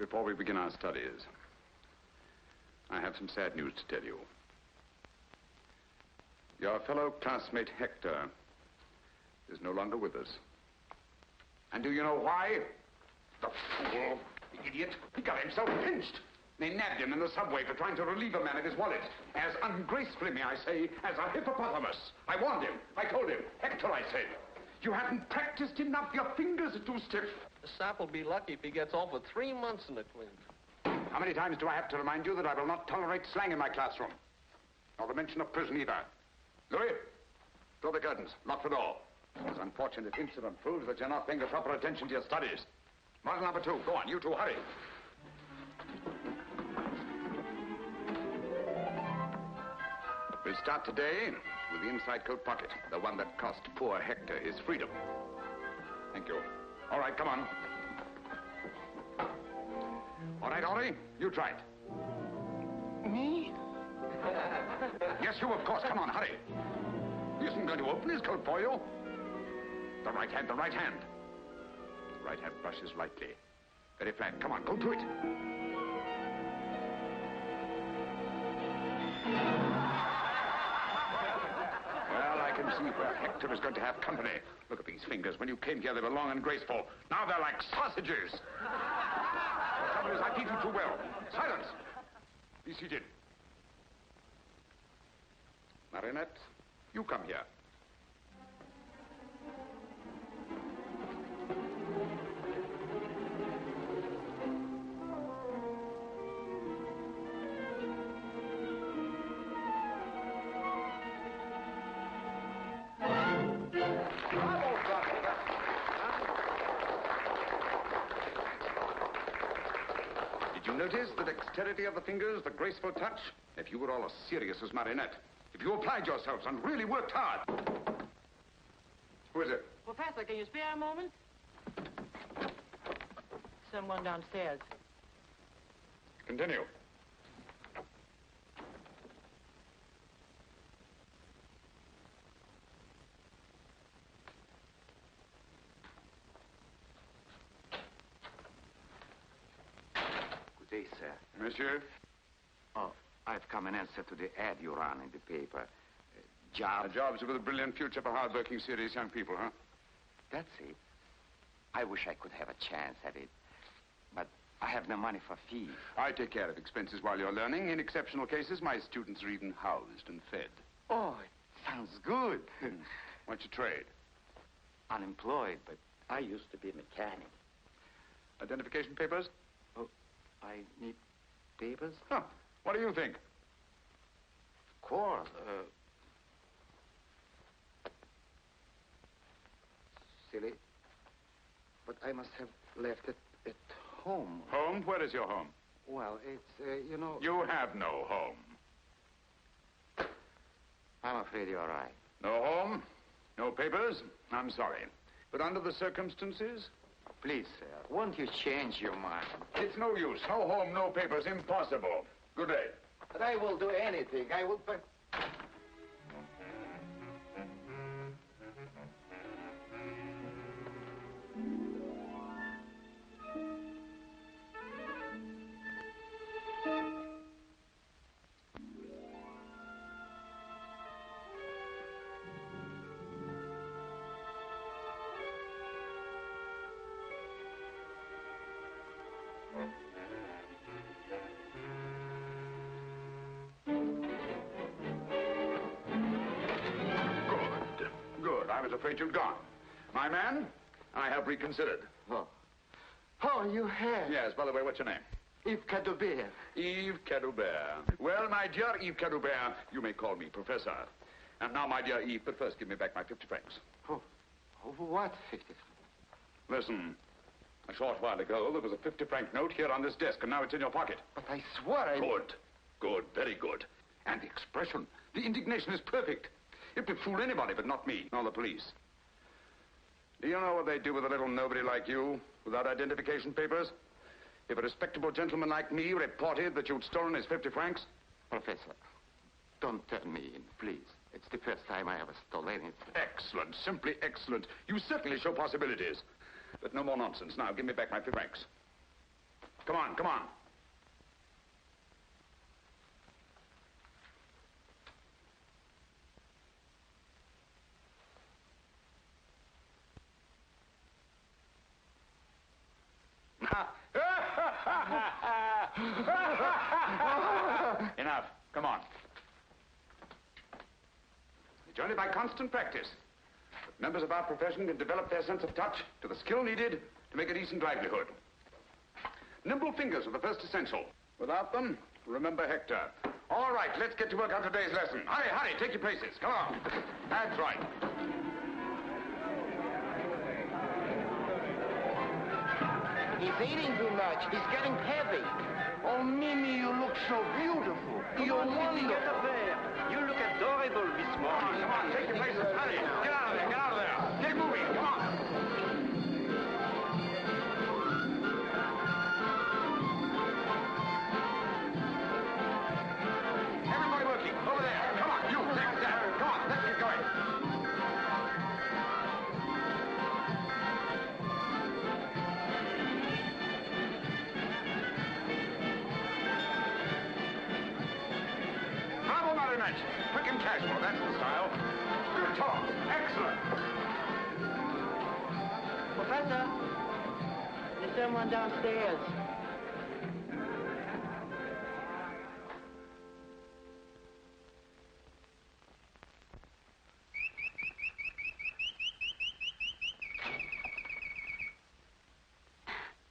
before we begin our studies, I have some sad news to tell you. Your fellow classmate Hector is no longer with us. And do you know why? The fool, the idiot, he got himself pinched. They nabbed him in the subway for trying to relieve a man of his wallet. As ungracefully, may I say, as a hippopotamus. I warned him. I told him. Hector, I said, you haven't practiced enough. Your fingers are too stiff. The sap will be lucky if he gets off for 3 months in the clinch. How many times do I have to remind you that I will not tolerate slang in my classroom? Nor the mention of prison either. Louis, draw the curtains. Lock the door. This unfortunate incident proves that you're not paying the proper attention to your studies. Model number 2. Go on, you two, hurry. We'll start today with the inside coat pocket, the one that cost poor Hector his freedom. Thank you. All right, come on. All right, Ollie, you try it. Me? Yes, you, of course. Come on, hurry. He isn't going to open his coat for you. The right hand, the right hand. The right hand brushes lightly. Very flat. Come on, go to it. Well, I can see where Hector is going to have company. Look at these fingers. When you came here, they were long and graceful. Now they're like sausages. The trouble is, I beat you too well. Silence. Be seated. Marinette, you come here. Notice the dexterity of the fingers, the graceful touch? If you were all as serious as Marinette, if you applied yourselves and really worked hard. Who is it? Professor, can you spare a moment? Someone downstairs. Continue. Good day, sir. Monsieur? Oh, I've come in answer to the ad you ran in the paper. Jobs. Jobs with a brilliant future for hard-working, serious young people, huh? That's it. I wish I could have a chance at it. But I have no money for fees. I take care of expenses while you're learning. In exceptional cases, my students are even housed and fed. Oh, it sounds good. What's your trade? Unemployed, but I used to be a mechanic. Identification papers? Oh, I need papers? Huh. What do you think? Of course. Silly. But I must have left it at home. Home? Where is your home? Well, it's, you know... You have no home. I'm afraid you're right. No home? No papers? I'm sorry. But under the circumstances... Please, sir, won't you change your mind? It's no use. No home, no papers. Impossible. Good day. But I will do anything. I will... I was afraid you'd gone. My man, I have reconsidered. Oh. Oh, you have? Yes, by the way, what's your name? Yves Cadoubert. Yves Cadoubert. Well, my dear Yves Cadoubert, you may call me Professor. And now, my dear Yves, but first give me back my 50 francs. Oh, what 50 francs? Listen, a short while ago, there was a 50-franc note here on this desk, and now it's in your pocket. But I swore I... Good. Good, very good. And the expression, the indignation is perfect. It would fool anybody, but not me, nor the police. Do you know what they do with a little nobody like you, without identification papers? If a respectable gentleman like me reported that you'd stolen his 50 francs... Professor, don't turn me in, please. It's the first time I ever stole anything. Excellent, simply excellent. You certainly show possibilities. But no more nonsense. Now, give me back my 50 francs. Come on, come on. Enough. Come on. It's only by constant practice that members of our profession can develop their sense of touch to the skill needed to make a decent livelihood. Nimble fingers are the first essential. Without them, remember Hector. All right, let's get to work on today's lesson. Hurry, hurry, take your places. Come on. That's right. He's eating too much. He's getting heavy. Oh, Mimi, you look so beautiful. You're wonderful. You look adorable, Miss Morrie. Come on, take your places. Hurry. Get out of there, get out of there. Get moving, come on. Everybody working. Over there. Come on, you. Next there. Come on, let's get going. Bravo, Marionette. Quick and casual, that's the style. Good talk. Excellent. Professor, there's someone downstairs.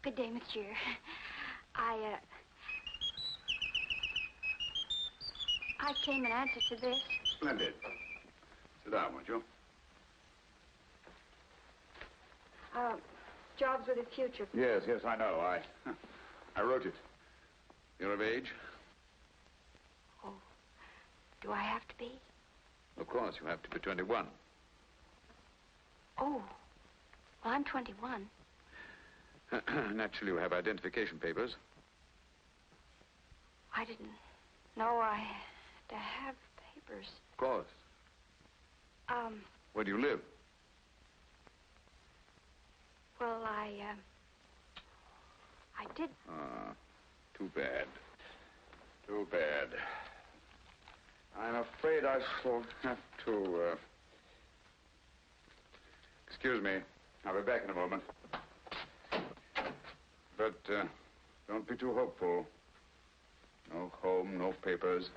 Good day, monsieur. I came in answer to this. Splendid. Sit down, won't you? Jobs with a future. Yes, yes, I know. I wrote it. You're of age? Oh, do I have to be? Of course, you have to be 21. Oh, well, I'm 21. Naturally, you have identification papers. I didn't know I had to have papers. Of course. Where do you live? Well, I did. Too bad. Too bad. I'm afraid I shall have to, Excuse me. I'll be back in a moment. But, don't be too hopeful. No home, no papers.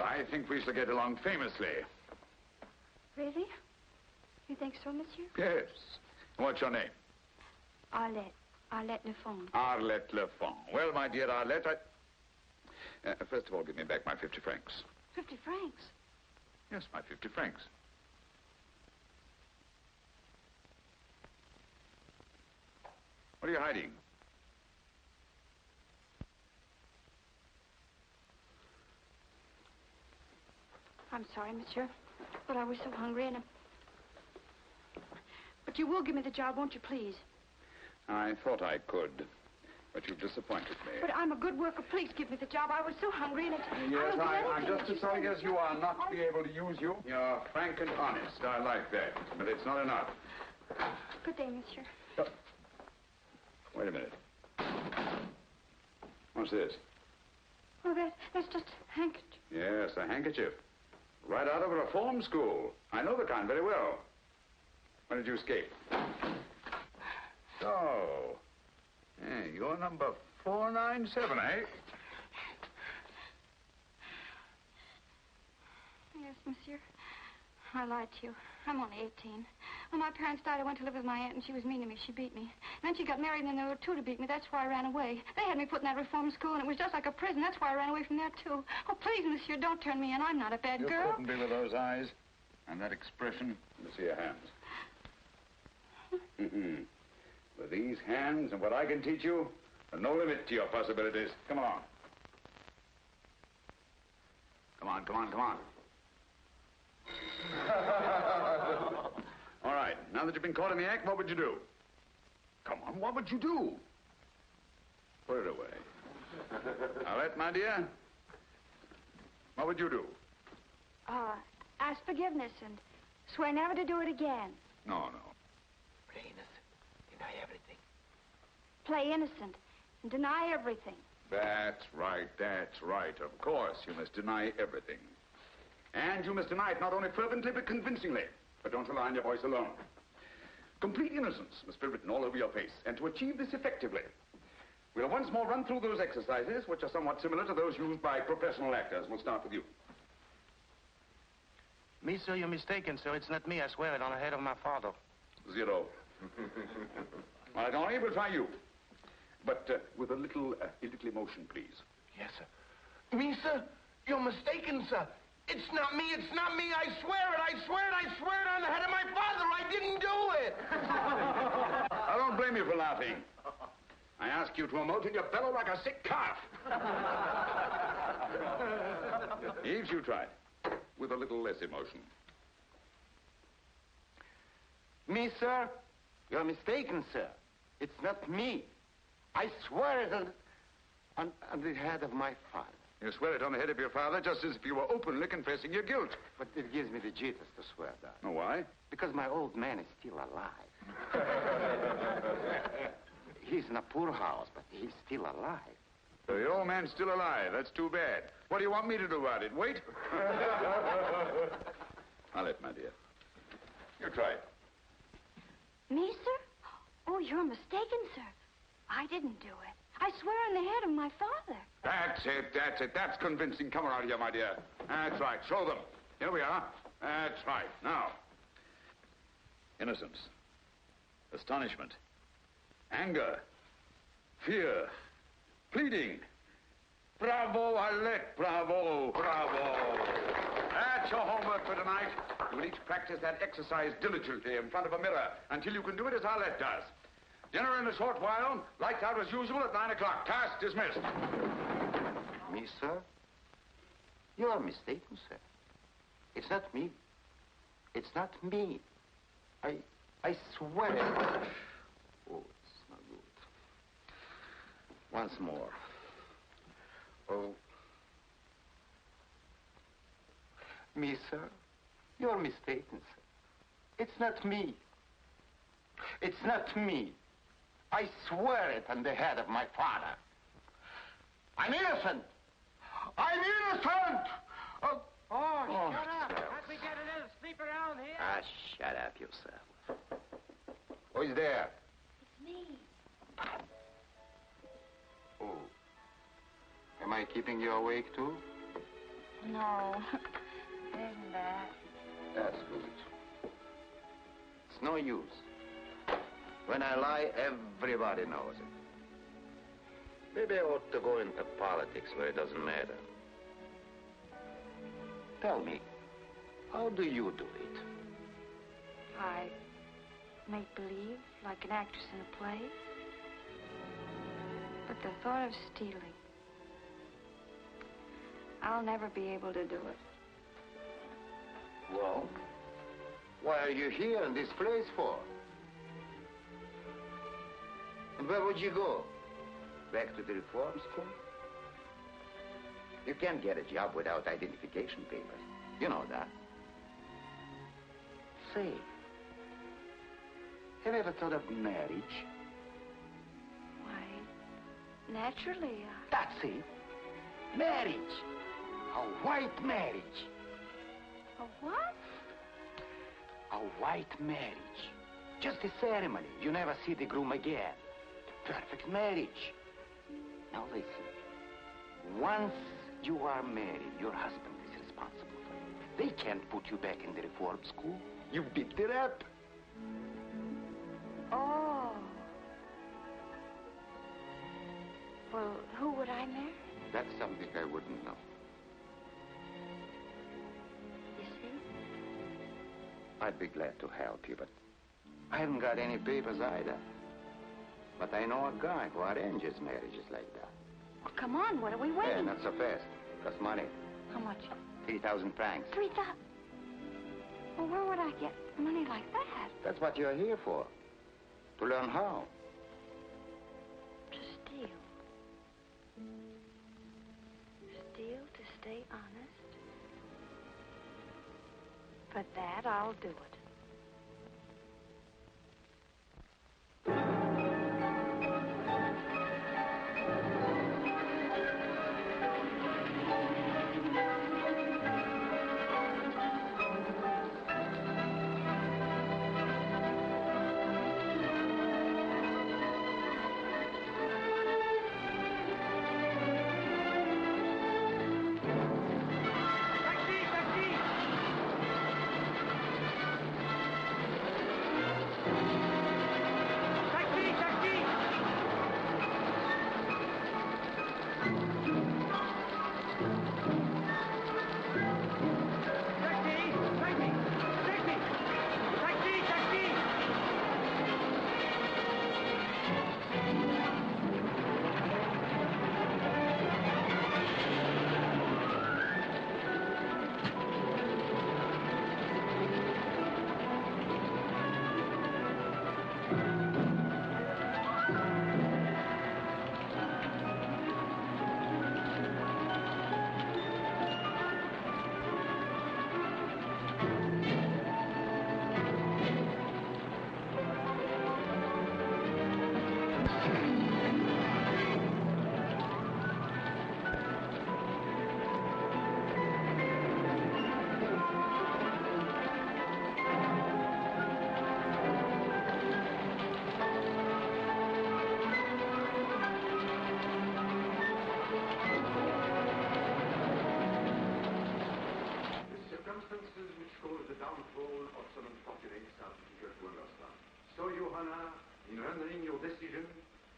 I think we shall get along famously. Really? You think so, monsieur? Yes. What's your name? Arlette. Arlette Lefond. Arlette Lefond. Well, my dear Arlette, first of all, give me back my 50 francs. 50 francs? Yes, my 50 francs. What are you hiding? I'm sorry, monsieur, but I was so hungry and... But you will give me the job, won't you, please? I thought I could, but you've disappointed me. But I'm a good worker. Please give me the job. I was so hungry and it's... Yes, I'm just as sorry as you are not to be able to use you. You're frank and honest. I like that, but it's not enough. Good day, monsieur. Oh. Wait a minute. What's this? Oh, that's just a handkerchief. Yes, a handkerchief. Right out of a reform school. I know the kind very well. When did you escape? So, you're number 497, eh? Yes, monsieur. I lied to you. I'm only 18. When my parents died, I went to live with my aunt, and she was mean to me. She beat me. And then she got married, and then there were two to beat me. That's why I ran away. They had me put in that reform school, and it was just like a prison. That's why I ran away from there, too. Oh, please, monsieur, don't turn me in. I'm not a bad girl. You couldn't be with those eyes and that expression. Let me see your hands. With these hands and what I can teach you, there's no limit to your possibilities. Come along. Come on, come on, come on. All right, now that you've been caught in the act, what would you do? Come on, what would you do? Put it away. Arlette, my dear, what would you do? Ask forgiveness and swear never to do it again. No. Play innocent. Deny everything. Play innocent and deny everything. That's right, that's right. Of course, you must deny everything. And you must deny it not only fervently, but convincingly. But don't rely on your voice alone. Complete innocence must be written all over your face. And to achieve this effectively, we'll once more run through those exercises, which are somewhat similar to those used by professional actors. We'll start with you. Me, sir, you're mistaken, sir. It's not me, I swear it, on the head of my father. 0. All right, Henri, we'll try you. But with a little emotion, please. Yes, sir. Me, sir? You're mistaken, sir. It's not me, it's not me. I swear it, I swear it, I swear it on the head of my father. I didn't do it. I don't blame you for laughing. I ask you to emote and you bellow like a sick calf. Eves, you tried. With a little less emotion. Me, sir? You're mistaken, sir. It's not me. I swear it on the head of my father. You swear it on the head of your father just as if you were openly confessing your guilt. But it gives me the jitters to swear that. Oh, why? Because my old man is still alive. He's in a poor house, but he's still alive. So the old man's still alive. That's too bad. What do you want me to do about it? Wait? Arlette, my dear. You try it. Me, sir? Oh, you're mistaken, sir. I didn't do it. I swear on the head of my father. That's it, that's it. That's convincing. Come around here, my dear. That's right. Show them. Here we are. That's right. Now. Innocence. Astonishment. Anger. Fear. Pleading. Bravo, Arlette. Bravo, bravo. That's your homework for tonight. You will each practice that exercise diligently in front of a mirror until you can do it as Arlette does. Dinner in a short while. Lights out as usual at 9 o'clock. Task dismissed. Me, sir? You are mistaken, sir. It's not me. It's not me. I swear it. Oh, it's not good. Once more. Oh. Me, sir? You're mistaken, sir. It's not me. It's not me. I swear it on the head of my father. I'm innocent. I'm innocent. Oh, shut up. sir. Can't we get a little sleep around here? Ah, shut up yourself. Who is there? It's me. Oh. Am I keeping you awake, too? No. Isn't that? That's good. It's no use. When I lie, everybody knows it. Maybe I ought to go into politics where it doesn't matter. Tell me, how do you do it? I make believe like an actress in a play. But the thought of stealing, I'll never be able to do it. Well, why are you here in this place for? And where would you go? Back to the reform school? You can't get a job without identification papers. You know that. Say, have you ever thought of marriage? Why, naturally, That's it. Marriage. A white marriage. A what? A white marriage. Just a ceremony. You never see the groom again. The perfect marriage. Now listen. Once you are married, your husband is responsible for you. They can't put you back in the reform school. You beat it up. Oh. Well, who would I marry? That's something I wouldn't know. You see? I'd be glad to help you, but I haven't got any papers either. But I know a guy who arranges marriages like that. Well, come on, what are we Hey, waiting? not so fast. Costs money. How much? 3,000 francs. 3,000? Well, where would I get money like that? That's what you're here for. To learn how. To steal. Steal to stay honest? For that, I'll do it.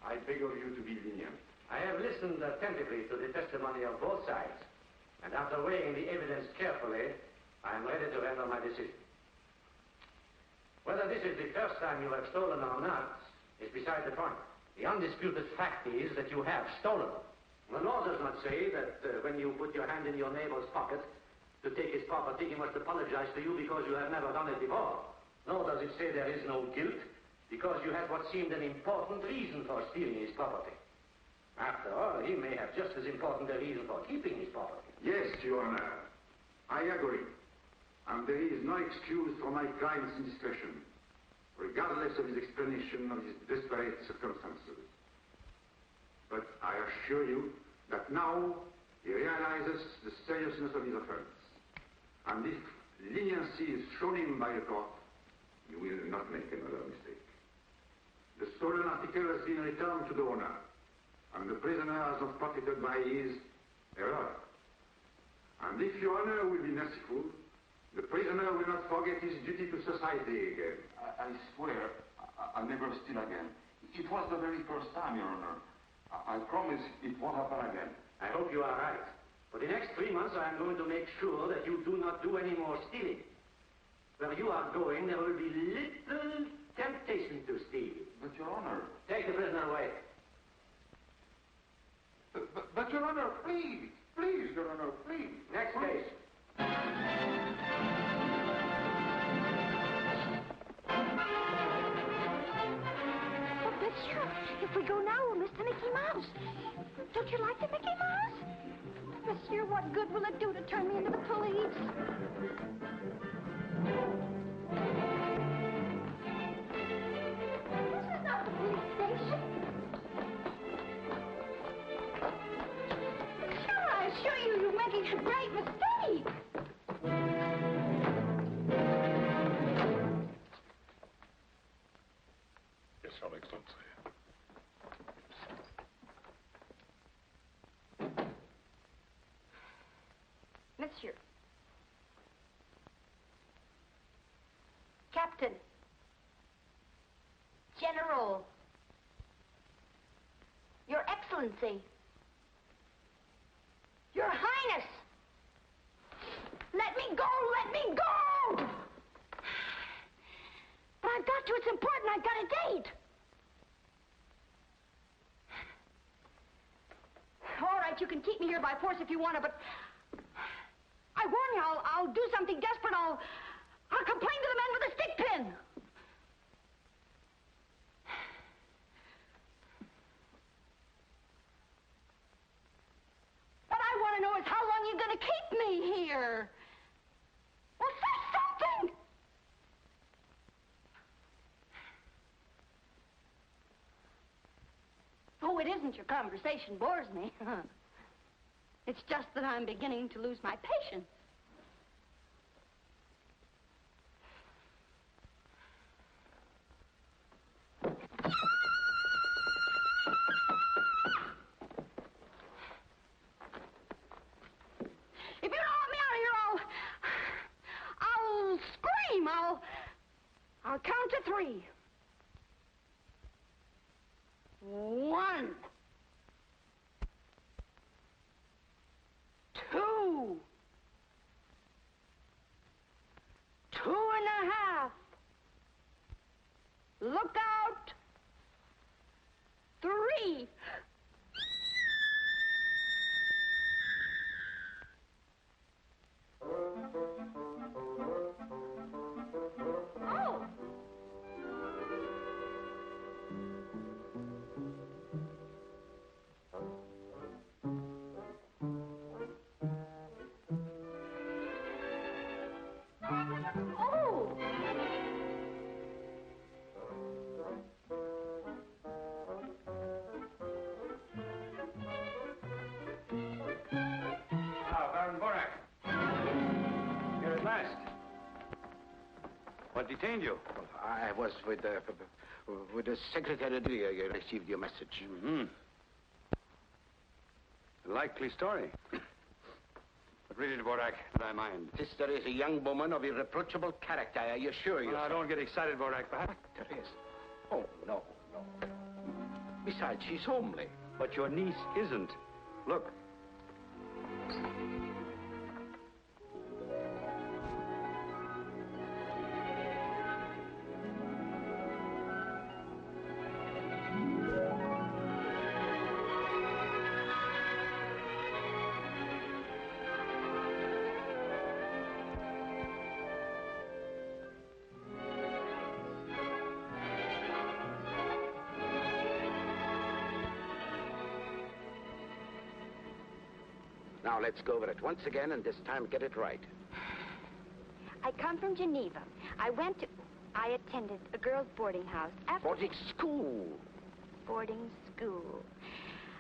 I beg of you to be lenient. I have listened attentively to the testimony of both sides, and after weighing the evidence carefully, I am ready to render my decision. Whether this is the first time you have stolen or not is beside the point. The undisputed fact is that you have stolen. The law does not say that when you put your hand in your neighbor's pocket to take his property, he must apologize to you because you have never done it before. Nor does it say there is no guilt because you had what seemed an important reason for stealing his property. After all, he may have just as important a reason for keeping his property. Yes, Your Honor. I agree. And there is no excuse for my client's indiscretion, regardless of his explanation of his desperate circumstances. But I assure you that now he realizes the seriousness of his offense. And if leniency is shown him by the court, he will not make another mistake. The stolen article has been returned to the owner, and the prisoner has not profited by his error. And if Your Honor will be merciful, the prisoner will not forget his duty to society again. I swear I'll never steal again. It was the very first time, Your Honor. I promise it won't happen again. I hope you are right. For the next 3 months, I am going to make sure that you do not do any more stealing. Where you are going, there will be little temptation to steal. But, Your Honor... Take the prisoner away. But Your Honor, please. Please, Your Honor, please. Next case. Oh, monsieur, if we go now, we'll miss the Mickey Mouse. Don't you like the Mickey Mouse? Monsieur, what good will it do to turn me into the police? This is not the police station. Sure, I assure you, you're making a great mistake. Yes, Your Excellency. Monsieur. Captain. General. Your Excellency. Your Highness. Let me go! Let me go! But I've got to. It's important. I've got a date. All right, you can keep me here by force if you want to, but I I warn you, I'll do something desperate. I'll complain to the men with the stick pin. What I want to know is how long you're going to keep me here. Well, say something. Oh, it isn't your conversation bores me. It's just that I'm beginning to lose my patience. If you don't let me out of here, I'll scream. I'll count to 3. 1, 2, 2.5. Look out. 3. Oh. Oh! Ah, Baron Borak. Here at last. What detained you? I was with the secretary. You received your message. Mm-hmm. A likely story. But read it, Borak, and I mind. Sister is a young woman of irreproachable character, I assure you. Well, now, don't get excited, Borak. Perhaps. Teresa. Oh, no. Besides, she's homely. But your niece isn't. Look. Now, let's go over it once again, and this time get it right. I come from Geneva. I attended a girls' boarding house. Boarding school. Boarding school.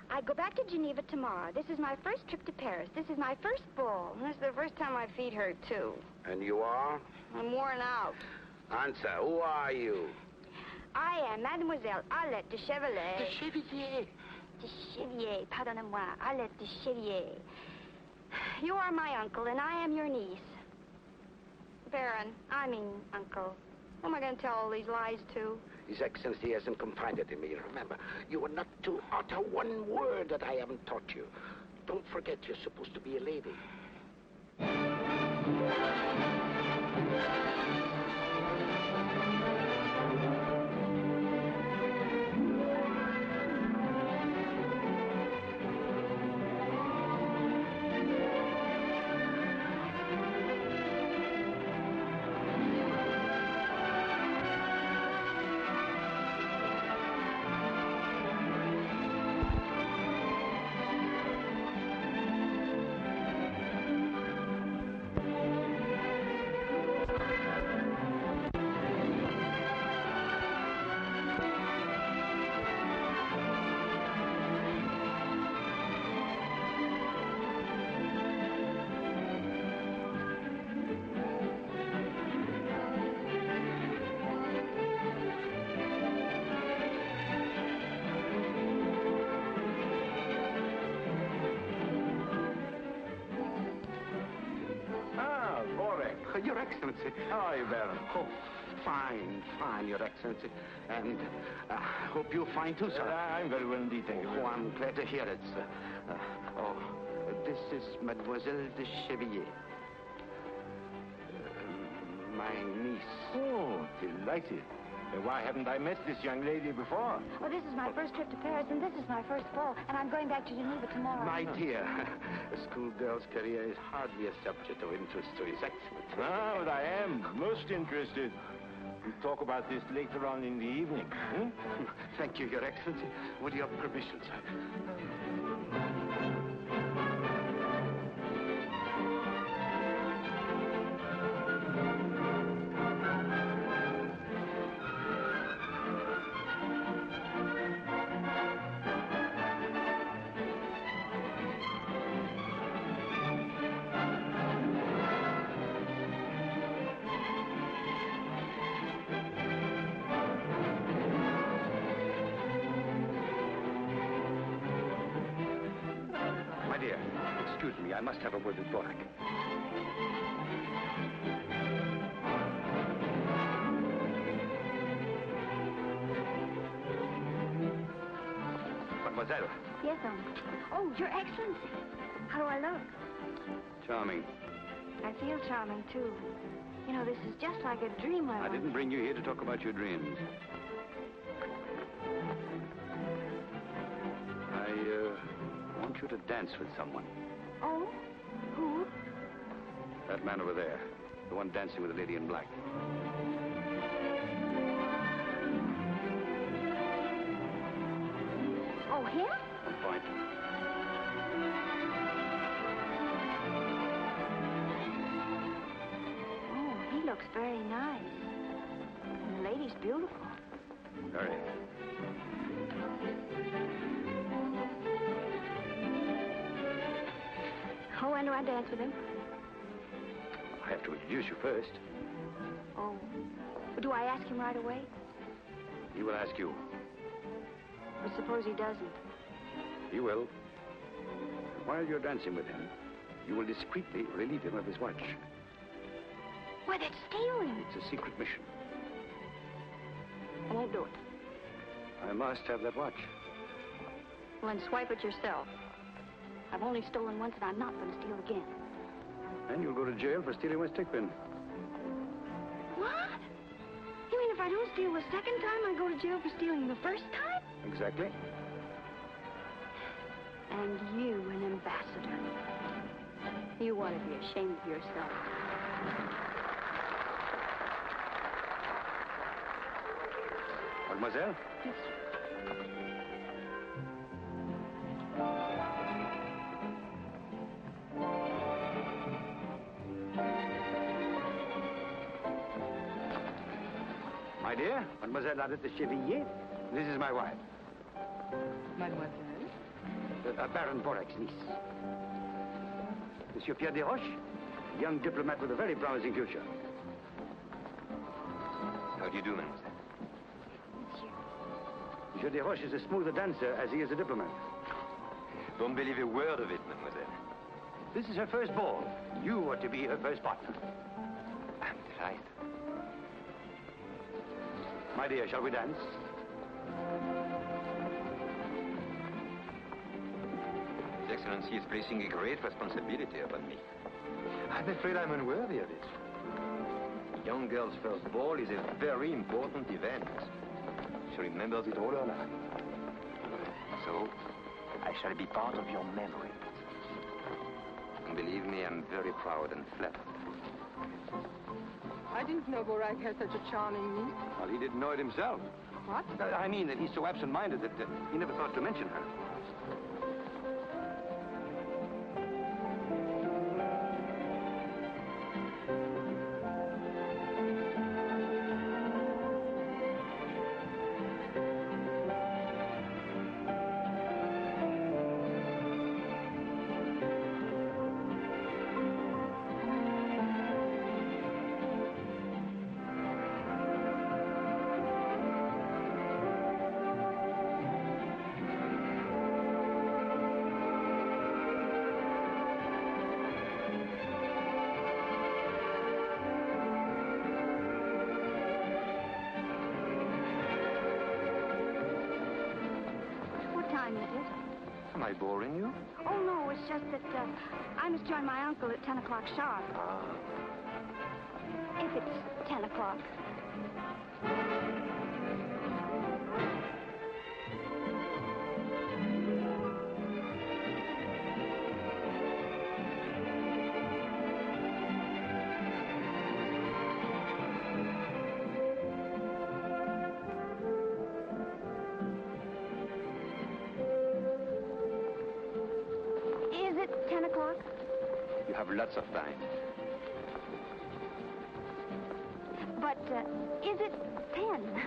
I go back to Geneva tomorrow. This is my first trip to Paris. This is my first ball. And this is the first time my feet hurt, too. And you are? I'm worn out. Answer, who are you? I am Mademoiselle Arlette de Chevalier. De Chevalier. De Chevier, pardonnez-moi, Arlette de Chevier. You are my uncle, and I am your niece. Baron, I mean uncle. Who am I going to tell all these lies to? His Excellency hasn't confided in me. Remember, you are not to utter one word that I haven't taught you. Don't forget, you're supposed to be a lady. Your Excellency. How are you, Baron? Oh, fine, fine, Your Excellency. And I hope you're fine too, sir. I'm very well indeed, thank you. Oh, I'm glad to hear it, sir. This is Mademoiselle de Chevillier. My niece. Oh, delighted. Why haven't I met this young lady before? Well, this is my first trip to Paris, and this is my first ball, and I'm going back to Geneva tomorrow. My dear, a schoolgirl's career is hardly a subject of interest to His Excellency. No, but I am most interested. We'll talk about this later on in the evening. Hmm? Thank you, Your Excellency. With your permission, sir. My dear, excuse me. I must have a word with Borak. Mademoiselle. Yes, Oh, Your Excellency. How do I look? Charming. I feel charming, too. You know, this is just like a dream I didn't bring you here to talk about your dreams. I want you to dance with someone. Oh? Who? That man over there. The one dancing with the lady in black. Oh, him? On point. Oh, he looks very nice. And the lady's beautiful. Very. Oh, when do I dance with him? I have to introduce you first. Oh. Do I ask him right away? He will ask you. But suppose he doesn't? He will. While you're dancing with him, you will discreetly relieve him of his watch. Why, that's stealing. It's a secret mission. I won't do it. I must have that watch. Well, then swipe it yourself. I've only stolen once, and I'm not going to steal again. And you'll go to jail for stealing my stick pin. What? You mean if I don't steal the second time, I go to jail for stealing the first time? Exactly. And you, an ambassador. You ought to be ashamed of yourself. Mademoiselle? Yes, My dear, Mademoiselle Adolphe de Chevilliers, this is my wife. Mademoiselle? Baron Borak's niece. Monsieur Pierre Desroches, a young diplomat with a very promising future. How do you do, mademoiselle? Monsieur Desroches is as smooth a dancer as he is a diplomat. Don't believe a word of it, mademoiselle. This is her first ball. You are to be her first partner. I'm delighted. My dear, shall we dance? His Excellency is placing a great responsibility upon me. I'm afraid I'm unworthy of it. A young girl's first ball is a very important event. She remembers it all her life. So, I shall be part of your memory. And believe me, I'm very proud and flattered. I didn't know Borak had such a charming niece. Well, he didn't know it himself. What? I mean that he's so absent-minded that he never thought to mention her. Am I boring you? Oh, no, it's just that I must join my uncle at 10 o'clock sharp. Ah. If it's 10 o'clock. Is it 10 o'clock? You have lots of time. But is it 10?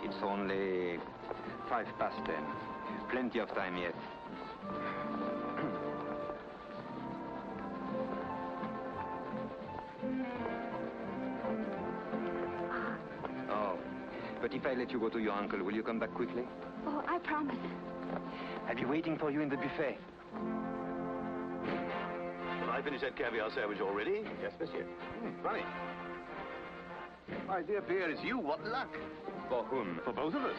It's only 10:05. Plenty of time yet. Oh, but if I let you go to your uncle, will you come back quickly? Oh, I promise. I'll be waiting for you in the buffet. Well, I finished that caviar sandwich already. Yes, monsieur. Funny. My dear Pierre, it's you. What luck. For whom? For both of us.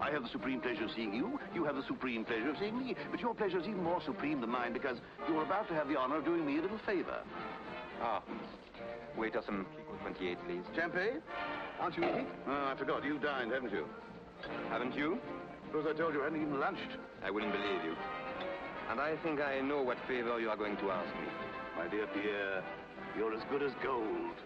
I have the supreme pleasure of seeing you. You have the supreme pleasure of seeing me. But your pleasure is even more supreme than mine because you're about to have the honor of doing me a little favor. Ah. Waiter, some 28, please. Champagne? Aren't you eating? Oh, I forgot. You dined, haven't you? Haven't you? Suppose I told you I hadn't even lunched. I wouldn't believe you. And I think I know what favor you are going to ask me. My dear Pierre, you're as good as gold.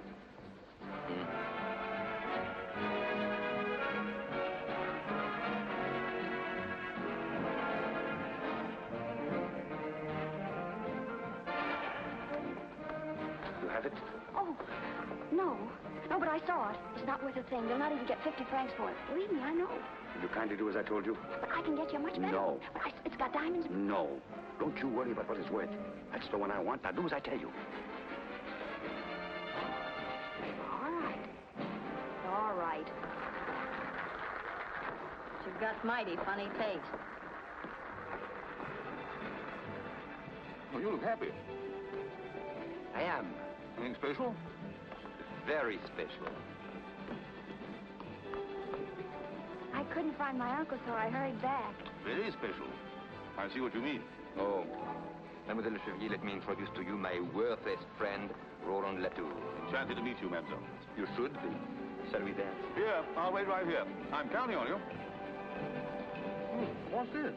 You have it? Oh, no. No, but I saw it. It's not worth a thing. You'll not even get 50 francs for it. Believe me, I know. Will you kindly do as I told you? But I can get you a much better No. one. But it's got diamonds. No. Don't you worry about what it's worth. That's the one I want. Now do as I tell you. All right. All right. But you've got mighty funny taste. Oh, you look happy. I am. Anything special? Very special. I couldn't find my uncle, so I hurried back. Very special. I see what you mean. Oh. Mademoiselle Chevrier, let me introduce to you my worthless friend, Roland Latour. Enchanted to meet you, mademoiselle. You should be. Shall we dance? Here, I'll wait right here. I'm counting on you. What's this?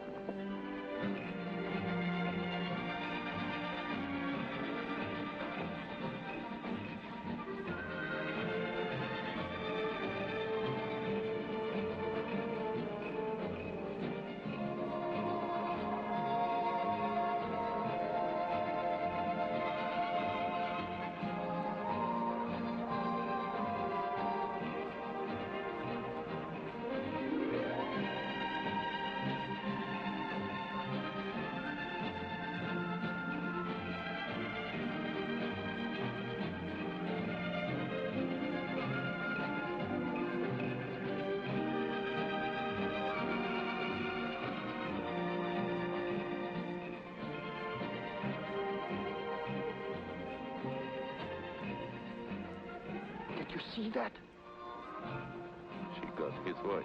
You see that? She got his watch.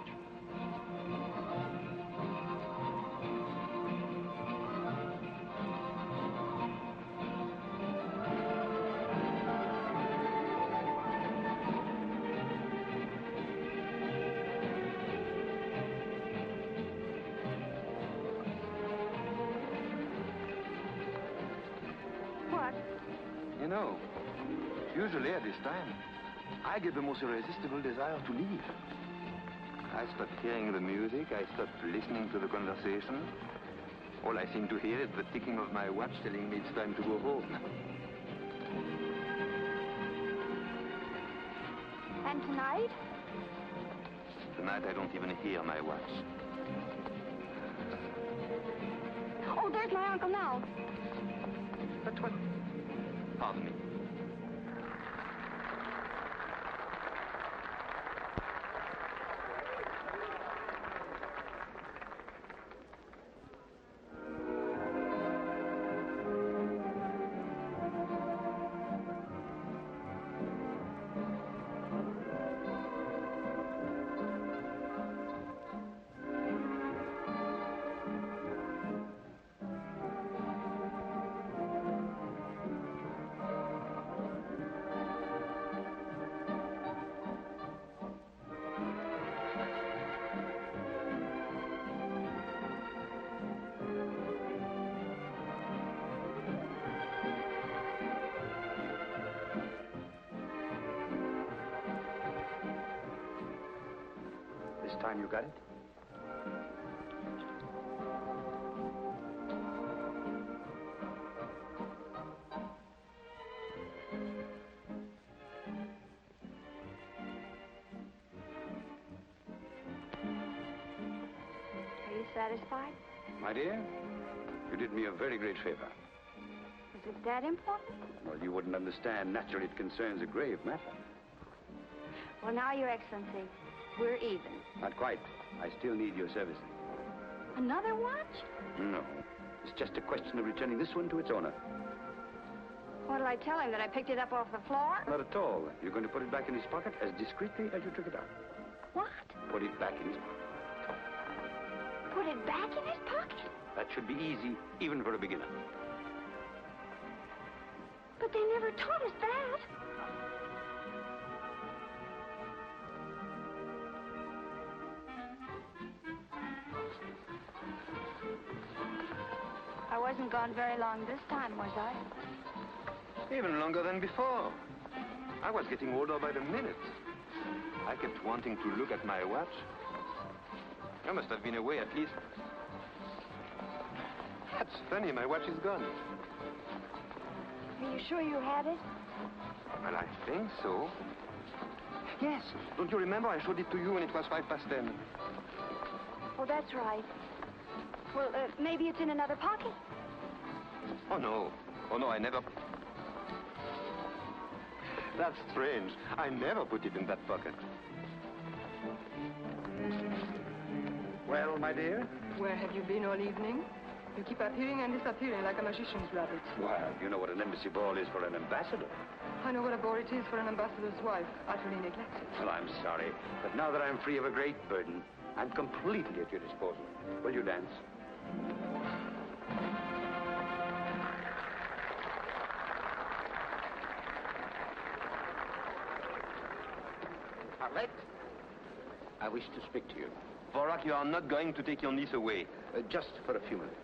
What? You know, usually at this time, I get the most irresistible desire to leave. I stopped hearing the music. I stopped listening to the conversation. All I seem to hear is the ticking of my watch telling me it's time to go home. And tonight? Tonight, I don't even hear my watch. Oh, there's my uncle now. But what? Pardon me. time you got it? Are you satisfied? My dear, you did me a very great favor. Is it that important? Well, you wouldn't understand. Naturally, it concerns a grave matter. Well, now, Your Excellency, we're even. Not quite. I still need your services. Another watch? No. It's just a question of returning this one to its owner. What'll I tell him, that I picked it up off the floor? Not at all. You're going to put it back in his pocket as discreetly as you took it out. What? Put it back in his pocket. Put it back in his pocket? That should be easy, even for a beginner. But they never taught us that. I wasn't gone very long this time, was I? Even longer than before. I was getting older by the minute. I kept wanting to look at my watch. I must have been away at least. That's funny, my watch is gone. Are you sure you had it? Well, I think so. Yes. Don't you remember I showed it to you when it was 10:05? Oh, that's right. Well, maybe it's in another pocket. Oh, no. Oh, no, I never... That's strange. I never put it in that pocket. Well, my dear? Where have you been all evening? You keep appearing and disappearing like a magician's rabbit. Well, you know what an embassy ball is for an ambassador. I know what a bore it is for an ambassador's wife, utterly neglected. Well, I'm sorry, but now that I'm free of a great burden, I'm completely at your disposal. Will you dance? Arlette, I wish to speak to you. Vorak, you are not going to take your niece away. Just for a few minutes.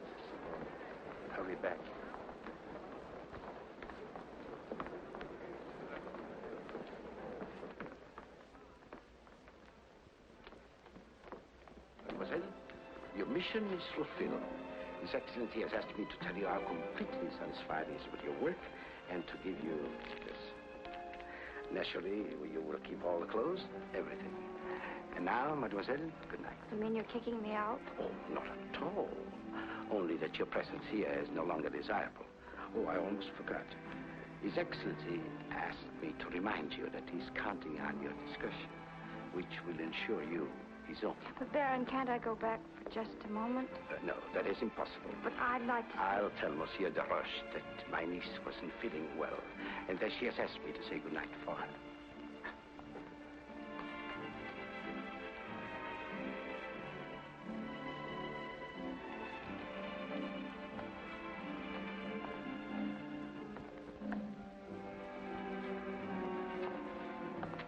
I'll be back. Mademoiselle, your mission is fulfilled. His Excellency has asked me to tell you how completely satisfied he is with your work and to give you this. Naturally, you will keep all the clothes, everything. And now, mademoiselle, good night. You mean you're kicking me out? Oh, not at all. Only that your presence here is no longer desirable. Oh, I almost forgot. His Excellency asked me to remind you that he's counting on your discretion, which will ensure you his own. But, Baron, can't I go back for just a moment? No, that is impossible. But I'd like to... I'll tell Monsieur de Roche that my niece wasn't feeling well, and that she has asked me to say good night for her.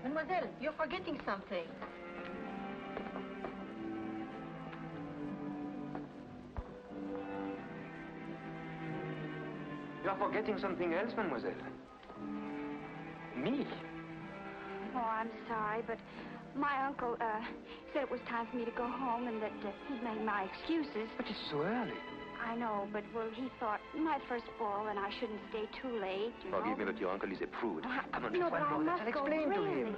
Mademoiselle, you're forgetting something. You are forgetting something else, mademoiselle. Me? Oh, I'm sorry, but my uncle, said it was time for me to go home and that he'd made my excuses. But it's so early. I know, but, well, he thought my first ball and I shouldn't stay too late, you know. Forgive me, but your uncle is a prude. Come on, no, just but one I more. must Let's go, explain to him. really.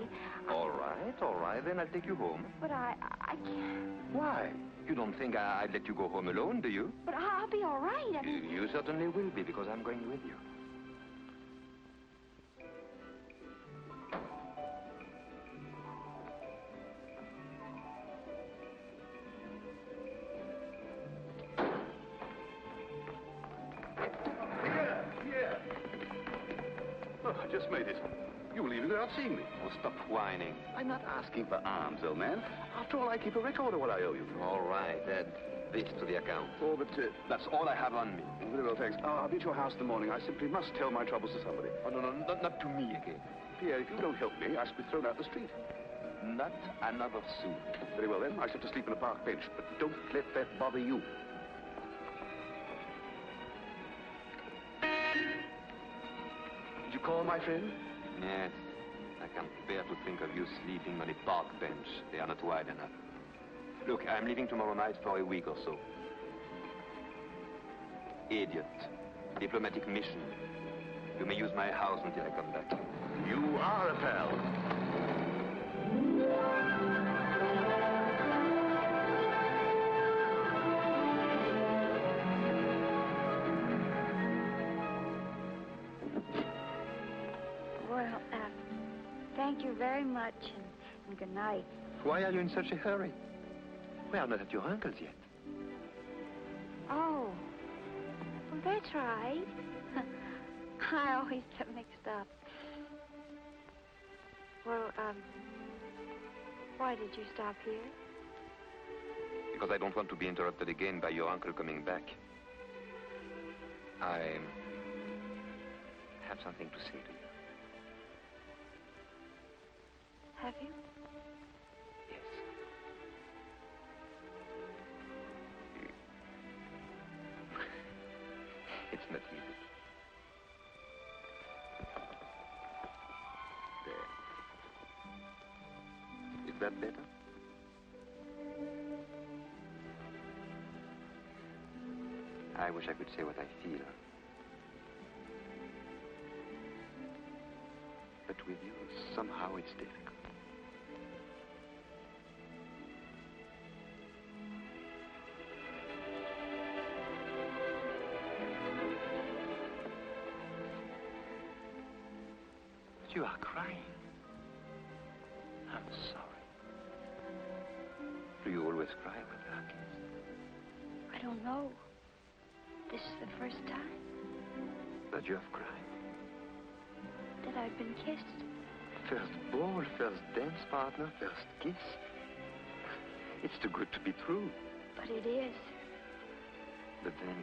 All right, then I'll take you home. But I can't. Why? You don't think I'd let you go home alone, do you? But I'll be all right. I mean... You certainly will be, because I'm going with you. Here. Oh, I just made it. You were leaving without seeing me. Oh, stop whining. I'm not asking for alms, old man. After all, I keep a record of what I owe you. All right, add this to the account. Oh, but that's all I have on me. Very well, thanks. I'll be at your house in the morning. I simply must tell my troubles to somebody. Oh, no, not to me again. Pierre, if you don't help me, I shall be thrown out the street. Not another sou. Very well, then. I shall have to sleep on a park bench, but don't let that bother you. Did you call, my friend? Yes. I can't bear to think of you sleeping on a park bench. They are not wide enough. Look, I'm leaving tomorrow night for a week or so. Idiot. Diplomatic mission. You may use my house until I come back. You are a pal. Well, thank you very much, and good night. Why are you in such a hurry? We are not at your uncle's yet. Oh, well, that's right. I always get mixed up. Well, why did you stop here? Because I don't want to be interrupted again by your uncle coming back. I have something to say to you. Have you? Yes. It's not easy. There. Is that better? I wish I could say what I feel. But with you, somehow it's difficult. But you are crying. I'm sorry. Do you always cry with her kiss? I don't know. This is the first time That you have cried. that I've been kissed. First ball, first dance partner, first kiss. It's too good to be true. But it is. But then,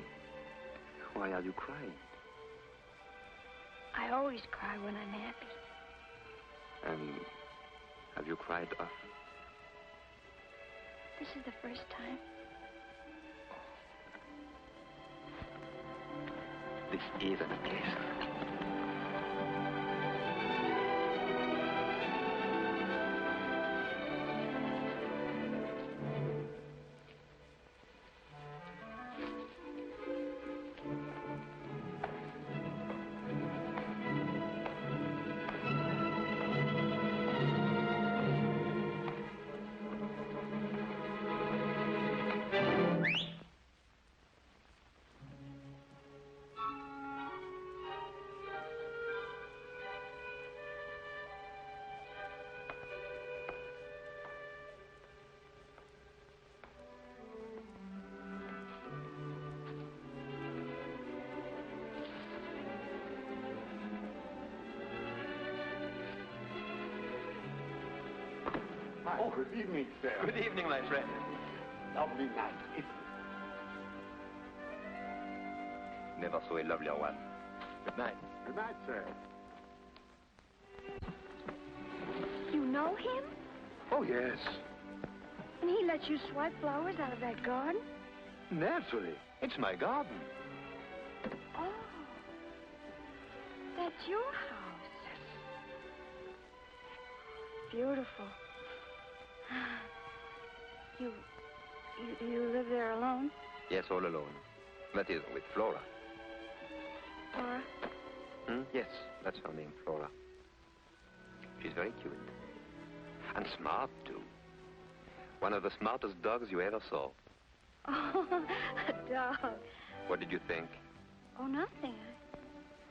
why are you crying? I always cry when I'm happy. And have you cried often? This is the first time. This is an occasion. Oh, good evening, sir. Good evening, my friend. Lovely night, isn't it? Never saw a lovelier one. Good night. Good night, sir. You know him? Oh, yes. And he lets you swipe flowers out of that garden? Naturally. It's my garden. Oh. That's your house. Beautiful. You live there alone? Yes, all alone. That is, with Flora. Flora? Yes, that's her name, Flora. She's very cute. And smart, too. One of the smartest dogs you ever saw. Oh, a dog. What did you think? Oh, nothing.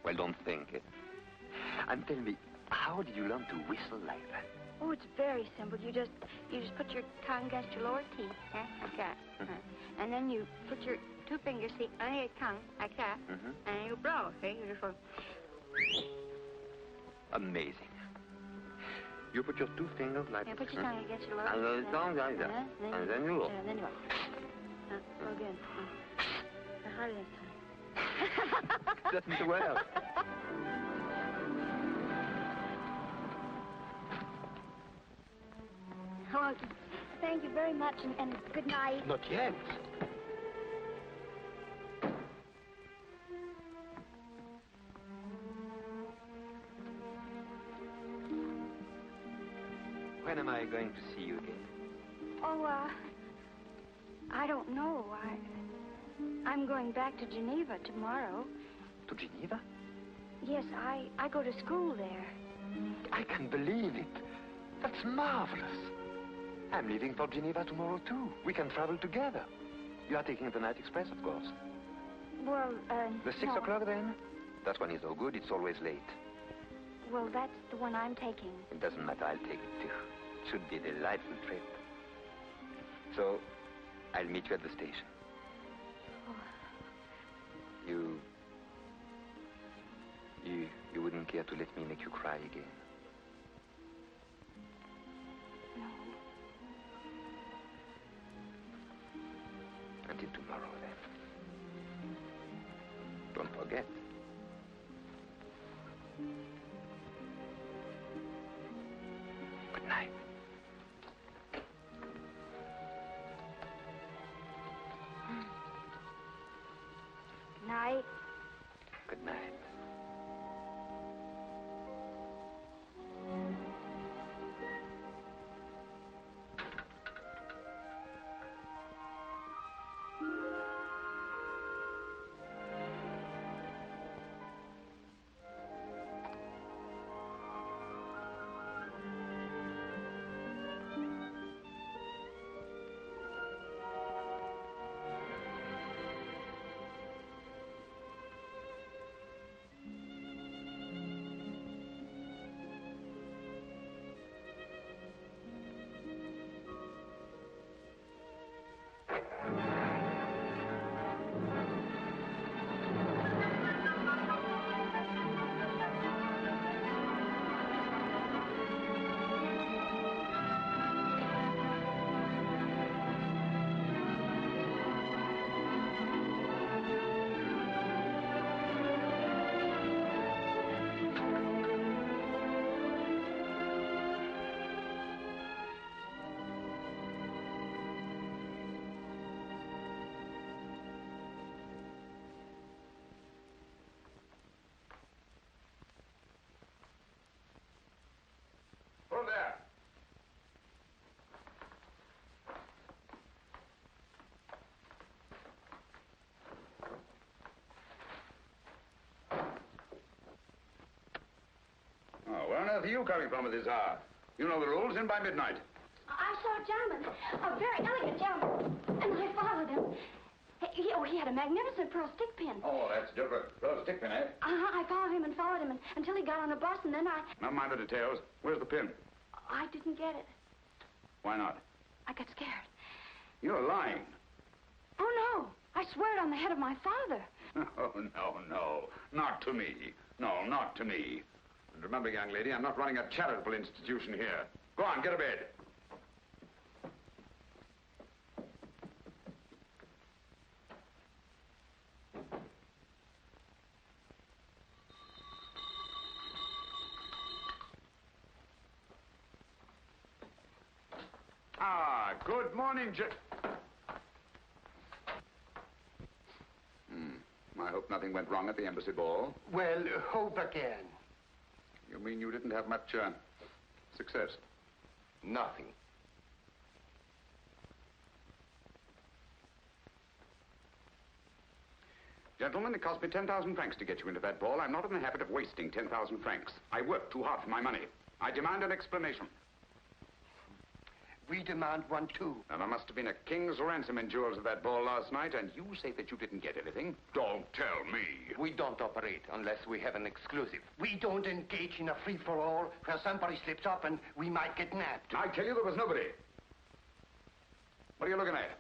Well, don't think it. And tell me, how did you learn to whistle like that? Oh, it's very simple. You just put your tongue against your lower teeth, like that. And then you put your two fingers, see, under your tongue, like that. And you blow, see? You just go... Amazing. You put your two fingers like... Yeah, put your tongue against your lower and teeth. the tongue like that. And then you go. And then you go. Go again. Harder this time. Doesn't well. Well, thank you very much, and good night. Not yet. When am I going to see you again? Oh, I don't know. I'm going back to Geneva tomorrow. To Geneva? Yes, I go to school there. I can believe it. That's marvelous. I'm leaving for Geneva tomorrow, too. We can travel together. You are taking the night express, of course. Well, The 6 o'clock, then? That one is no good. It's always late. Well, that's the one I'm taking. It doesn't matter. I'll take it, too. It should be a delightful trip. So, I'll meet you at the station. Oh. You wouldn't care to let me make you cry again? No. Until tomorrow, then. Don't forget. Good night. Night. Good night. There. Oh, where on earth are you coming from at this hour? You know the rules, in by midnight. I saw a gentleman, a very elegant gentleman, and I followed him. He had a magnificent pearl stick pin. Oh, that's different. Pearl stick pin, eh? I followed him until he got on the bus, and then I... Never mind the details. Where's the pin? I didn't get it. Why not? I got scared. You're lying. Oh, no. I swear it on the head of my father. Oh, no. Not to me. No, not to me. And remember, young lady, I'm not running a charitable institution here. Go on, get to bed. Ah, good morning, I hope nothing went wrong at the embassy ball. Well, hope again. You mean you didn't have much, success? Nothing. Gentlemen, it cost me 10,000 francs to get you into that ball. I'm not in the habit of wasting 10,000 francs. I worked too hard for my money. I demand an explanation. We demand one, too. Now, there must have been a king's ransom in jewels at that ball last night, and you say that you didn't get anything? Don't tell me. We don't operate unless we have an exclusive. We don't engage in a free-for-all where somebody slips up and we might get nabbed. I tell you, there was nobody. What are you looking at?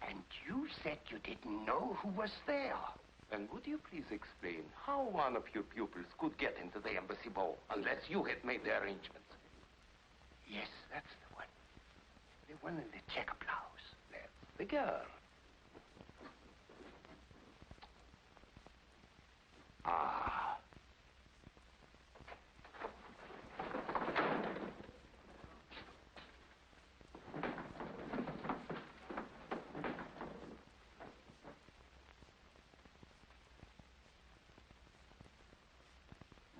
And you said you didn't know who was there. And would you please explain how one of your pupils could get into the embassy ball unless you had made the arrangements? Yes, that's the one. The one in the checker blouse. That's the girl. Ah.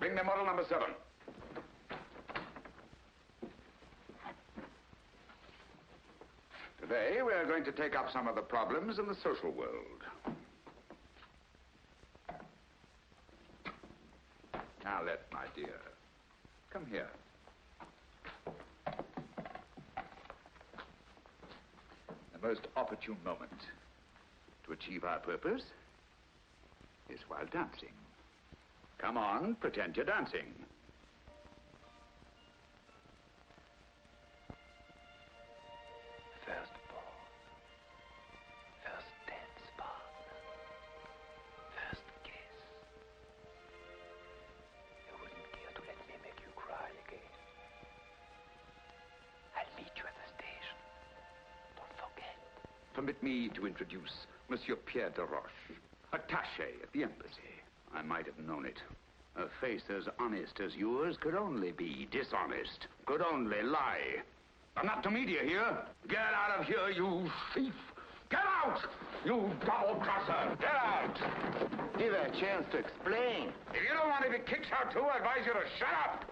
Bring me model number 7. Today, we're going to take up some of the problems in the social world. Now, my dear, come here. The most opportune moment to achieve our purpose is while dancing. Come on, pretend you're dancing. First ball. First dance partner. First kiss. You wouldn't care to let me make you cry again. I'll meet you at the station. Don't forget. Permit me to introduce Monsieur Pierre de Roche, attaché at the embassy. I might have known it. A face as honest as yours could only be dishonest, could only lie. And not to media here. Get out of here, you thief! Get out! You double-crosser! Get out! Give her a chance to explain. If you don't want to be kicked out too, I advise you to shut up!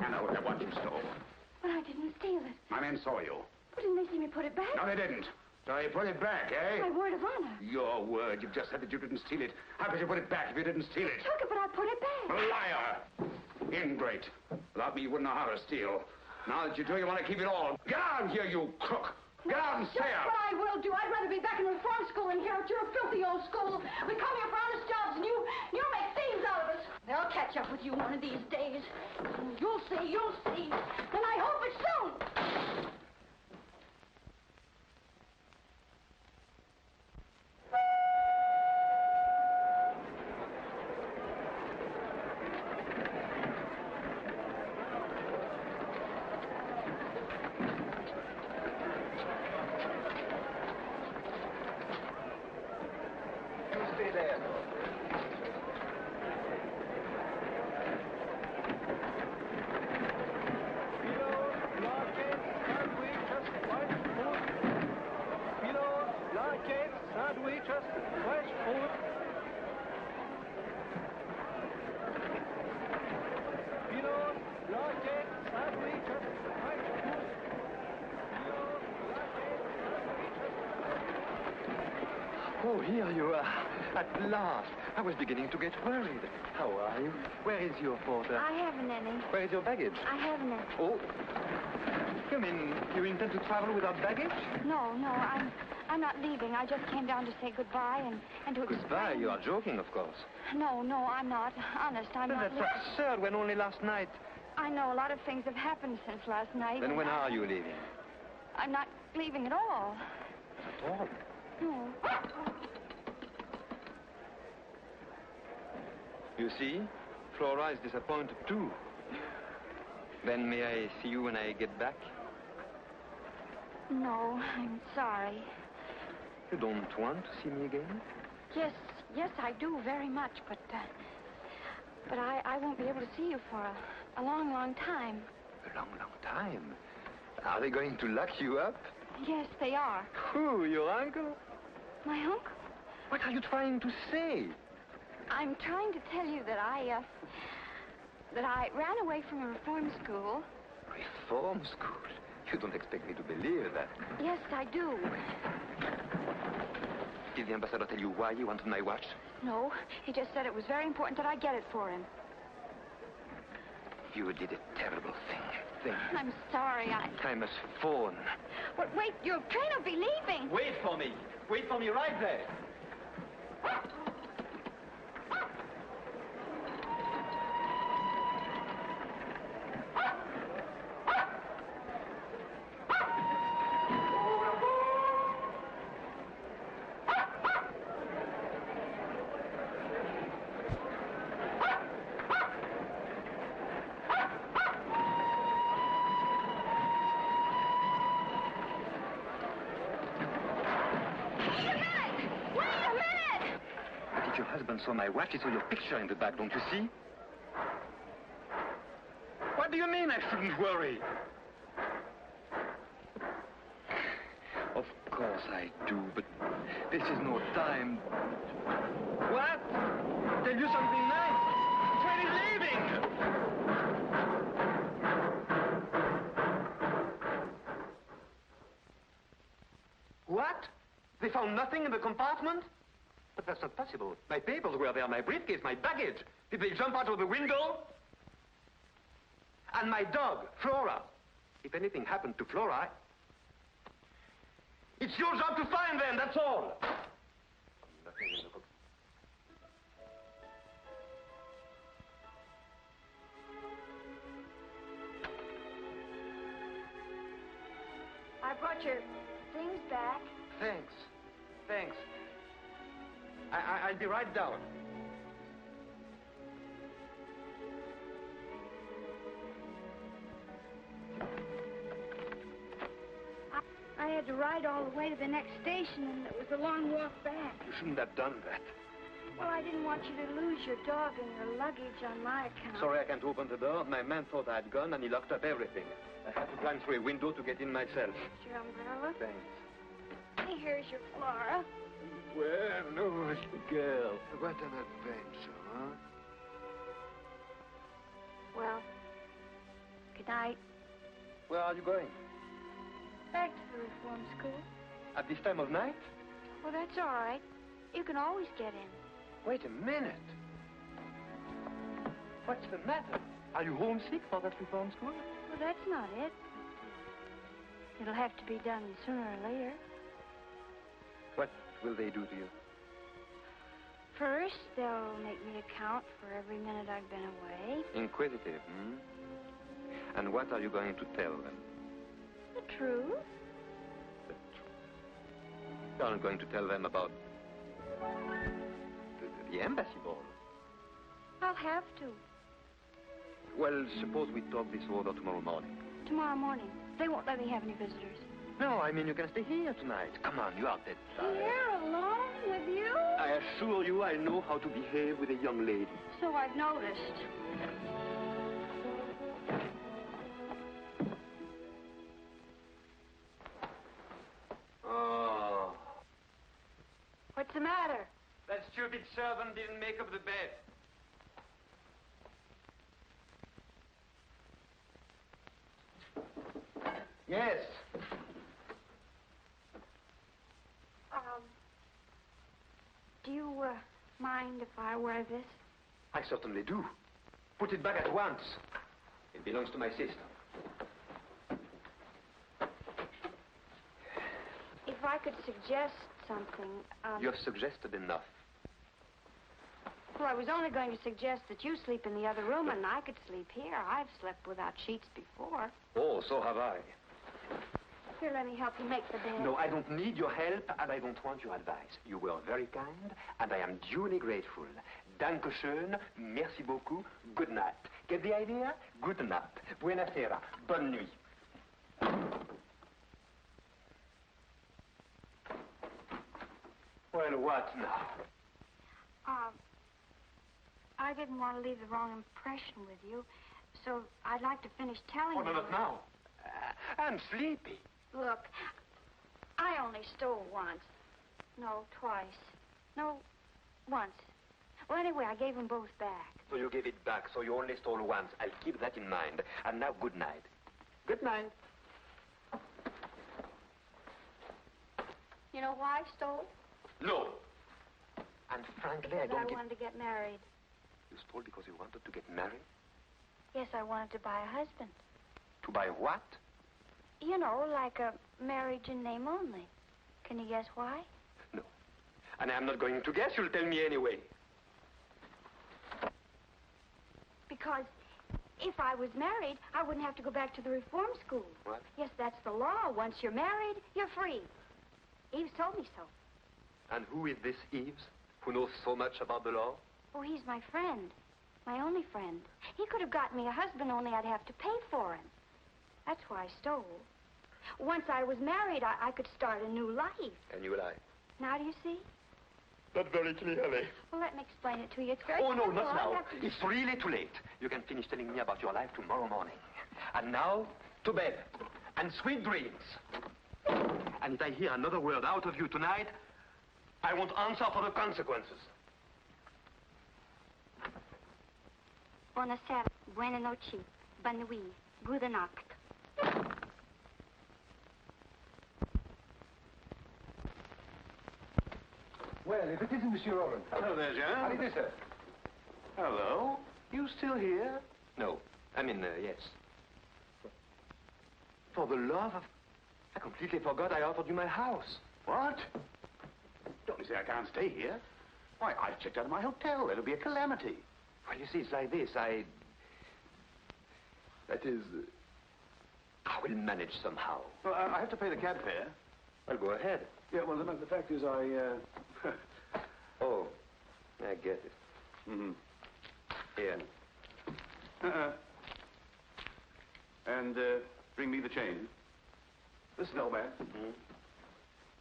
I know what you stole. But I didn't steal it. My men saw you. But didn't they see me put it back? No, they didn't. So you put it back, eh? My word of honor. Your word. You've just said that you didn't steal it. How could you put it back if you didn't steal it? I took it, but I put it back. Liar! Ingrate. Without me, you wouldn't know how to steal. Now that you do, you want to keep it all. Get out of here, you crook! Get out and stay out! That's what I will do. I'd rather be back in reform school than here at your filthy old school. We come here for honest jobs, and you make thieves out of us. They'll catch up with you one of these days. You'll see, and I hope it's soon. Oh, here you are. At last. I was beginning to get worried. How are you? Where is your porter? I haven't any. Where is your baggage? I haven't any. Oh. You mean you intend to travel without baggage? No, I'm not leaving. I just came down to say goodbye and to explain. Goodbye? You are joking, of course. No, I'm not. Honest, I'm not That's leaving. absurd when only last night. I know a lot of things have happened since last night. Then when are you leaving? I'm not leaving at all. At all? No. You see, Flora is disappointed too. Then may I see you when I get back? No, I'm sorry. You don't want to see me again? Yes, I do very much, but I won't be able to see you for a long, long time. A long, long time? Are they going to lock you up? Yes, they are. Who, your uncle? My uncle? What are you trying to say? I'm trying to tell you that I ran away from a reform school. Reform school? You don't expect me to believe that. Yes, I do. Did the ambassador tell you why he wanted my watch? No, he just said it was very important that I get it for him. You did a terrible thing. I'm sorry, I must phone. But wait, your train will be leaving. Wait for me. Wait for me right there. Saw my watch, he saw your picture in the bag, don't you see? What do you mean I shouldn't worry? Of course I do, but this is no time. What? Tell you something nice. The train is leaving! What? They found nothing in the compartment? But that's not possible. My papers were there, my briefcase, my baggage. Did they jump out of the window? And my dog, Flora. If anything happened to Flora, it's your job to find them, that's all. Nothing in the compartment. I brought your things back. Thanks. Thanks. I'll be right down. I had to ride all the way to the next station, and it was a long walk back. You shouldn't have done that. Well, I didn't want you to lose your dog and your luggage on my account. Sorry I can't open the door. My man thought I had gone, and he locked up everything. I had to climb through a window to get in myself. Your umbrella? Thanks. Hey, here's your Flora. Bueno, girl. What an adventure, huh? Well, good night. Where are you going? Back to the reform school. At this time of night? Well, that's all right. You can always get in. Wait a minute. What's the matter? Are you homesick for that reform school? Well, that's not it. It'll have to be done sooner or later. What will they do to you? First, they'll make me account for every minute I've been away. Inquisitive, hmm? And what are you going to tell them? The truth. You're not going to tell them about the embassy ball. I'll have to. Well, suppose we talk this over tomorrow morning. Tomorrow morning. They won't let me have any visitors. No, I mean you can stay here tonight. Come on, you are dead tired. Here, alone with you? I assure you I know how to behave with a young lady. So I've noticed. Oh. What's the matter? That stupid servant didn't make up the bed. Yes. Do you, mind if I wear this? I certainly do. Put it back at once. It belongs to my sister. If I could suggest something, You have suggested enough. Well, I was only going to suggest that you sleep in the other room and I could sleep here. I've slept without sheets before. Oh, so have I. Here, let me help you make the bed. No, I don't need your help, and I don't want your advice. You were very kind, and I am duly grateful. Dankeschön, merci beaucoup, good night. Get the idea? Good night. Buena sera. Bonne nuit. Well, what now? I didn't want to leave the wrong impression with you, so I'd like to finish telling you. Oh, no, not now. I'm sleepy. Look, I only stole once. No, twice. No, once. Well, anyway, I gave them both back. So you gave it back, so you only stole once. I'll keep that in mind. And now, good night. Good night. You know why I stole? No. And frankly, I Because don't I wanted to get married. You stole because you wanted to get married? Yes, I wanted to buy a husband. To buy what? You know, like a marriage in name only. Can you guess why? No. And I'm not going to guess. You'll tell me anyway. Because if I was married, I wouldn't have to go back to the reform school. What? Yes, that's the law. Once you're married, you're free. Eve's told me so. And who is this Eves, who knows so much about the law? Oh, he's my friend. My only friend. He could have gotten me a husband, only I'd have to pay for him. That's why I stole. Once I was married, I could start a new life. A new life? Now do you see? Not very clearly. Well, let me explain it to you. It's very Oh, no, simple. not All you now. have to- It's really too late. You can finish telling me about your life tomorrow morning. And now, to bed. And sweet dreams. And if I hear another word out of you tonight, I won't answer for the consequences. Buonasera, buona noche, bonne nuit, gute Nacht. Well, if it isn't Monsieur Roland. Hello there, Jean. How do you do, sir? Hello. You still here? No. I mean, yes. For the love of... I completely forgot I offered you my house. What? Don't you say I can't stay here? Why, I've checked out of my hotel. It'll be a calamity. Well, you see, it's like this. That is... I will manage somehow. Well, I have to pay the cab fare. Well, go ahead. Yeah, well, the fact is Oh, I get it. Mm-hmm. Here. And, bring me the change. Listen, old man.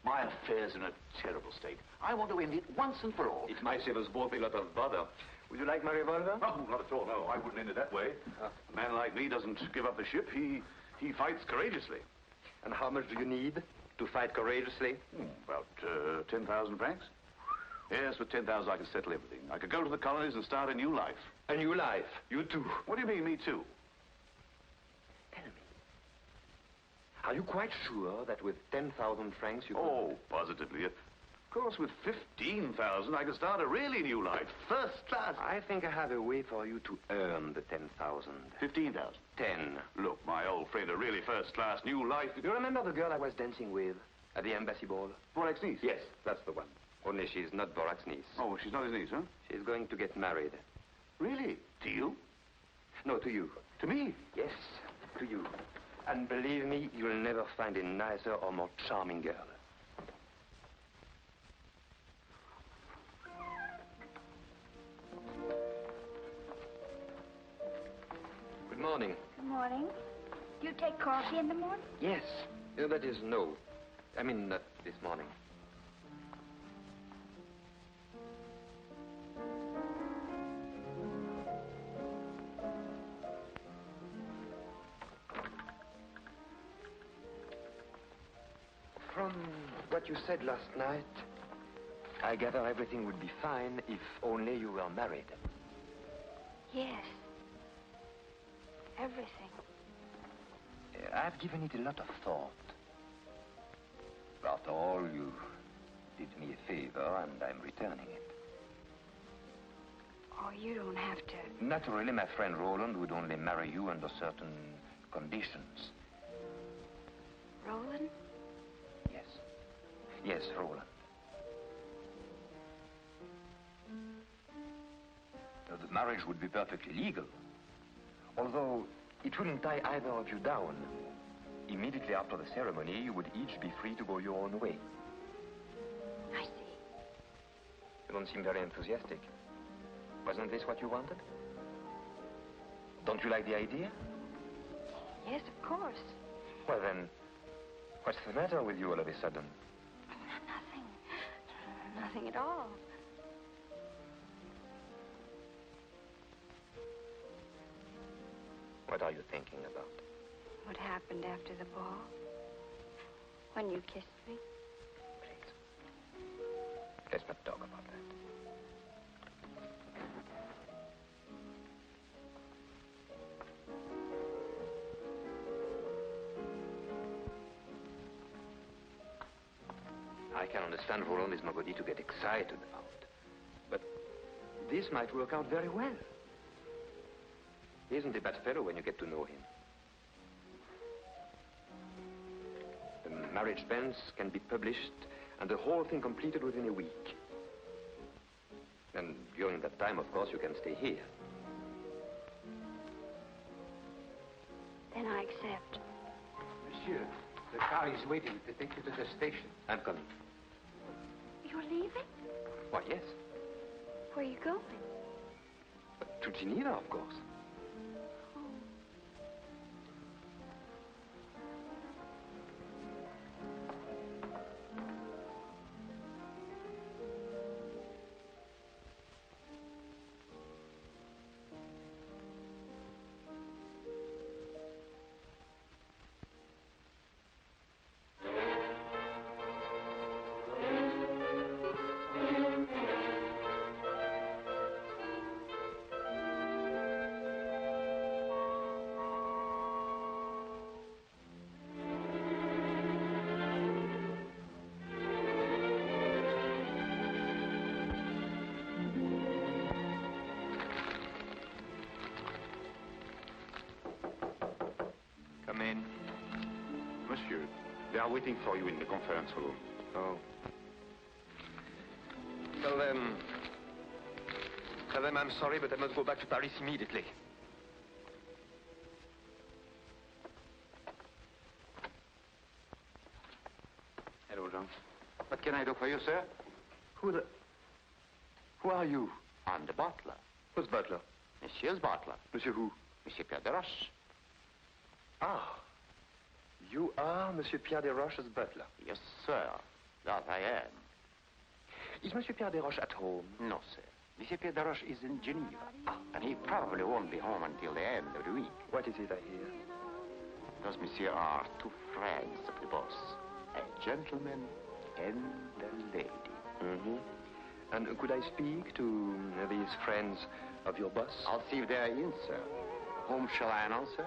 My affair's in a terrible state. I want to end it once and for all. It might save us both a lot of bother. Would you like my revolver? No, not at all, no. I wouldn't end it that way. A man like me doesn't give up the ship. He fights courageously. And how much do you need to fight courageously? About 10,000 francs. Yes, with 10,000 I can settle everything. I could go to the colonies and start a new life. A new life? You too? What do you mean, me too? Tell me. Are you quite sure that with 10,000 francs you could... Oh, positively. Of course, with 15,000 I could start a really new life. First class. I think I have a way for you to earn the 10,000. 15,000? 10. Look, my old friend, a really first-class new life... You remember the girl I was dancing with at the embassy ball? Borak's niece? Yes, that's the one. Only she's not Borak's niece. Oh, she's not his niece, huh? She's going to get married. Really? To you? No, to you. To me? Yes, to you. And believe me, you'll never find a nicer or more charming girl. Good morning. Good morning. Do you take coffee in the morning? Yes. That is no. I mean, not this morning. From what you said last night, I gather everything would be fine if only you were married. Yes. Everything. I've given it a lot of thought. After all, you did me a favor, and I'm returning it. Oh, you don't have to. Naturally, my friend Roland would only marry you under certain conditions. Roland? Yes. Yes, Roland. Now, the marriage would be perfectly legal. Although it wouldn't tie either of you down. Immediately after the ceremony, you would each be free to go your own way. I see. You don't seem very enthusiastic. Wasn't this what you wanted? Don't you like the idea? Yes, of course. Well, then, what's the matter with you all of a sudden? Nothing. Nothing at all. What are you thinking about? What happened after the ball? When you kissed me? Please. Let's not talk about that. I can understand Roland is nobody to get excited about. But this might work out very well. He isn't a bad fellow when you get to know him. The marriage banns can be published and the whole thing completed within a week. And during that time, of course, you can stay here. Then I accept. Monsieur, the car is waiting to take you to the station. I'm coming. You're leaving? Why, yes. Where are you going? To Geneva, of course. are waiting for you in the conference room. Oh. Tell them I'm sorry, but I must go back to Paris immediately. Hello, Jean. What can I do for you, sir? Who are you? I'm the butler. Who's butler? Monsieur's butler. Monsieur who? Monsieur Pierre de Roche. Ah. You are Monsieur Pierre de Roche's butler? Yes, sir. That I am. Is Monsieur Pierre de Roche at home? No, sir. Monsieur Pierre de Roche is in Geneva. And he probably won't be home until the end of the week. What is it I hear? Those, monsieur, are two friends of the boss. A gentleman and a lady. Mm-hmm. And could I speak to these friends of your boss? I'll see if they're in, sir. Whom shall I announce, sir?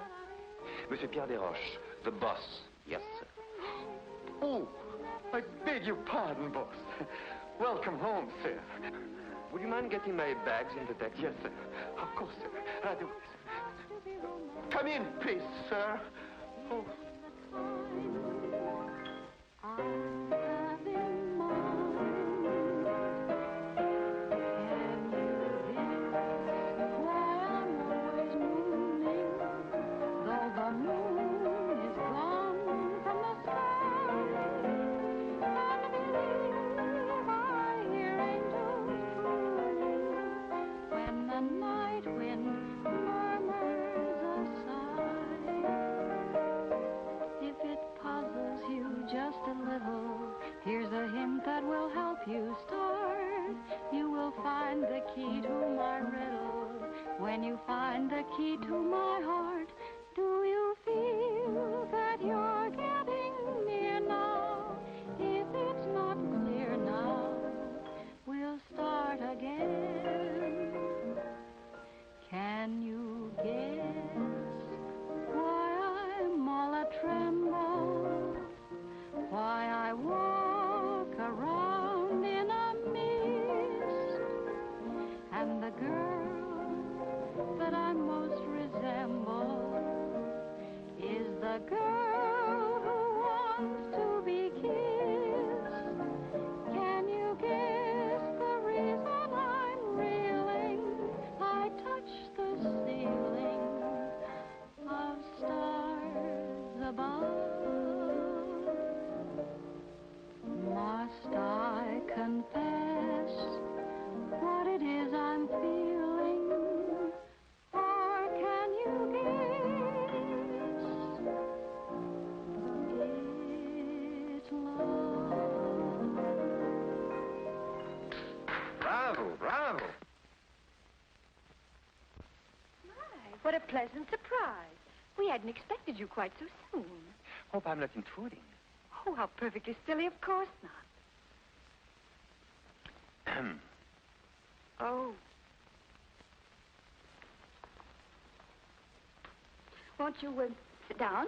Monsieur Pierre de Roche, the boss. Yes, sir. Oh, I beg your pardon, boss. Welcome home, sir. Would you mind getting my bags in the taxi? Yes, sir. Of course, sir. I do. Come in, please, sir. Oh. Here's a hint that will help you start. You will find the key to my riddle. When you find the key to my heart, do you feel that you're getting near now? If it's not clear now, we'll start again. Can you guess why I'm all a tremble? Why I walk around in a mist, and the girl that I most resemble is the girl who wants to be kissed. Can you guess the reason I'm reeling? I touch the ceiling of stars above. Must I confess what it is I'm feeling? Or can you guess? It's love. Bravo, bravo. My, what a pleasant surprise. We hadn't expected you quite so soon. Hope I'm not intruding. Oh, how perfectly silly. Of course not. Oh. Won't you sit down?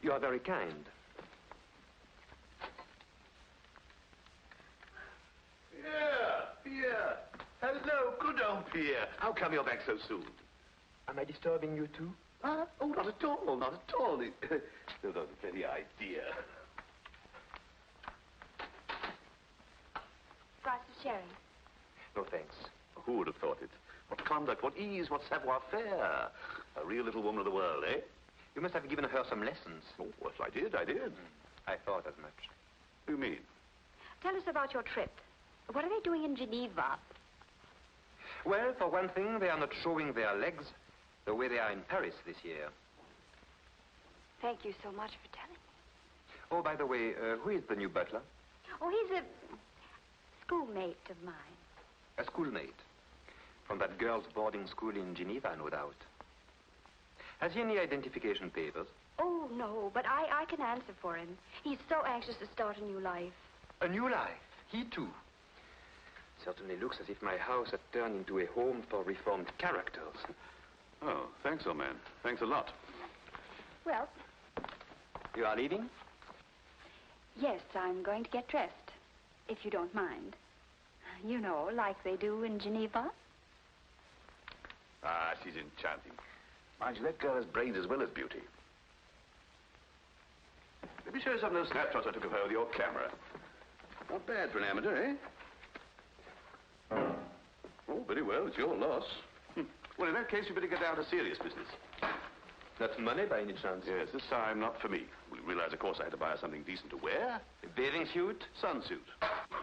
You are very kind. Pierre. Hello, good old Pierre. How come you're back so soon? Am I disturbing you too? Oh, not at all, not at all. Not the very idea. Glass of sherry. No, thanks. Who would have thought it? What conduct, what ease, what savoir-faire. A real little woman of the world, eh? You must have given her some lessons. Oh, yes, I did. I thought as much. What do you mean? Tell us about your trip. What are they doing in Geneva? Well, for one thing, they are not showing their legs the way they are in Paris this year. Thank you so much for telling me. Oh, by the way, who is the new butler? Oh, he's a schoolmate of mine. A schoolmate. From that girls' boarding school in Geneva, no doubt. Has he any identification papers? Oh, no, but I can answer for him. He's so anxious to start a new life. A new life? He too? Certainly looks as if my house had turned into a home for reformed characters. Oh, thanks, old man. Thanks a lot. Well... You are leaving? Yes, I'm going to get dressed, if you don't mind. You know, like they do in Geneva. Ah, she's enchanting. Mind you, that girl has brains as well as beauty. me show you some of those snapshots I took of her with your camera. Not bad for an amateur, eh? Oh, very well. It's your loss. Well, in that case, you better get down to serious business. Not money by any chance? Yes, this time not for me. We realize, of course, I had to buy her something decent to wear. A bathing suit? Sunsuit.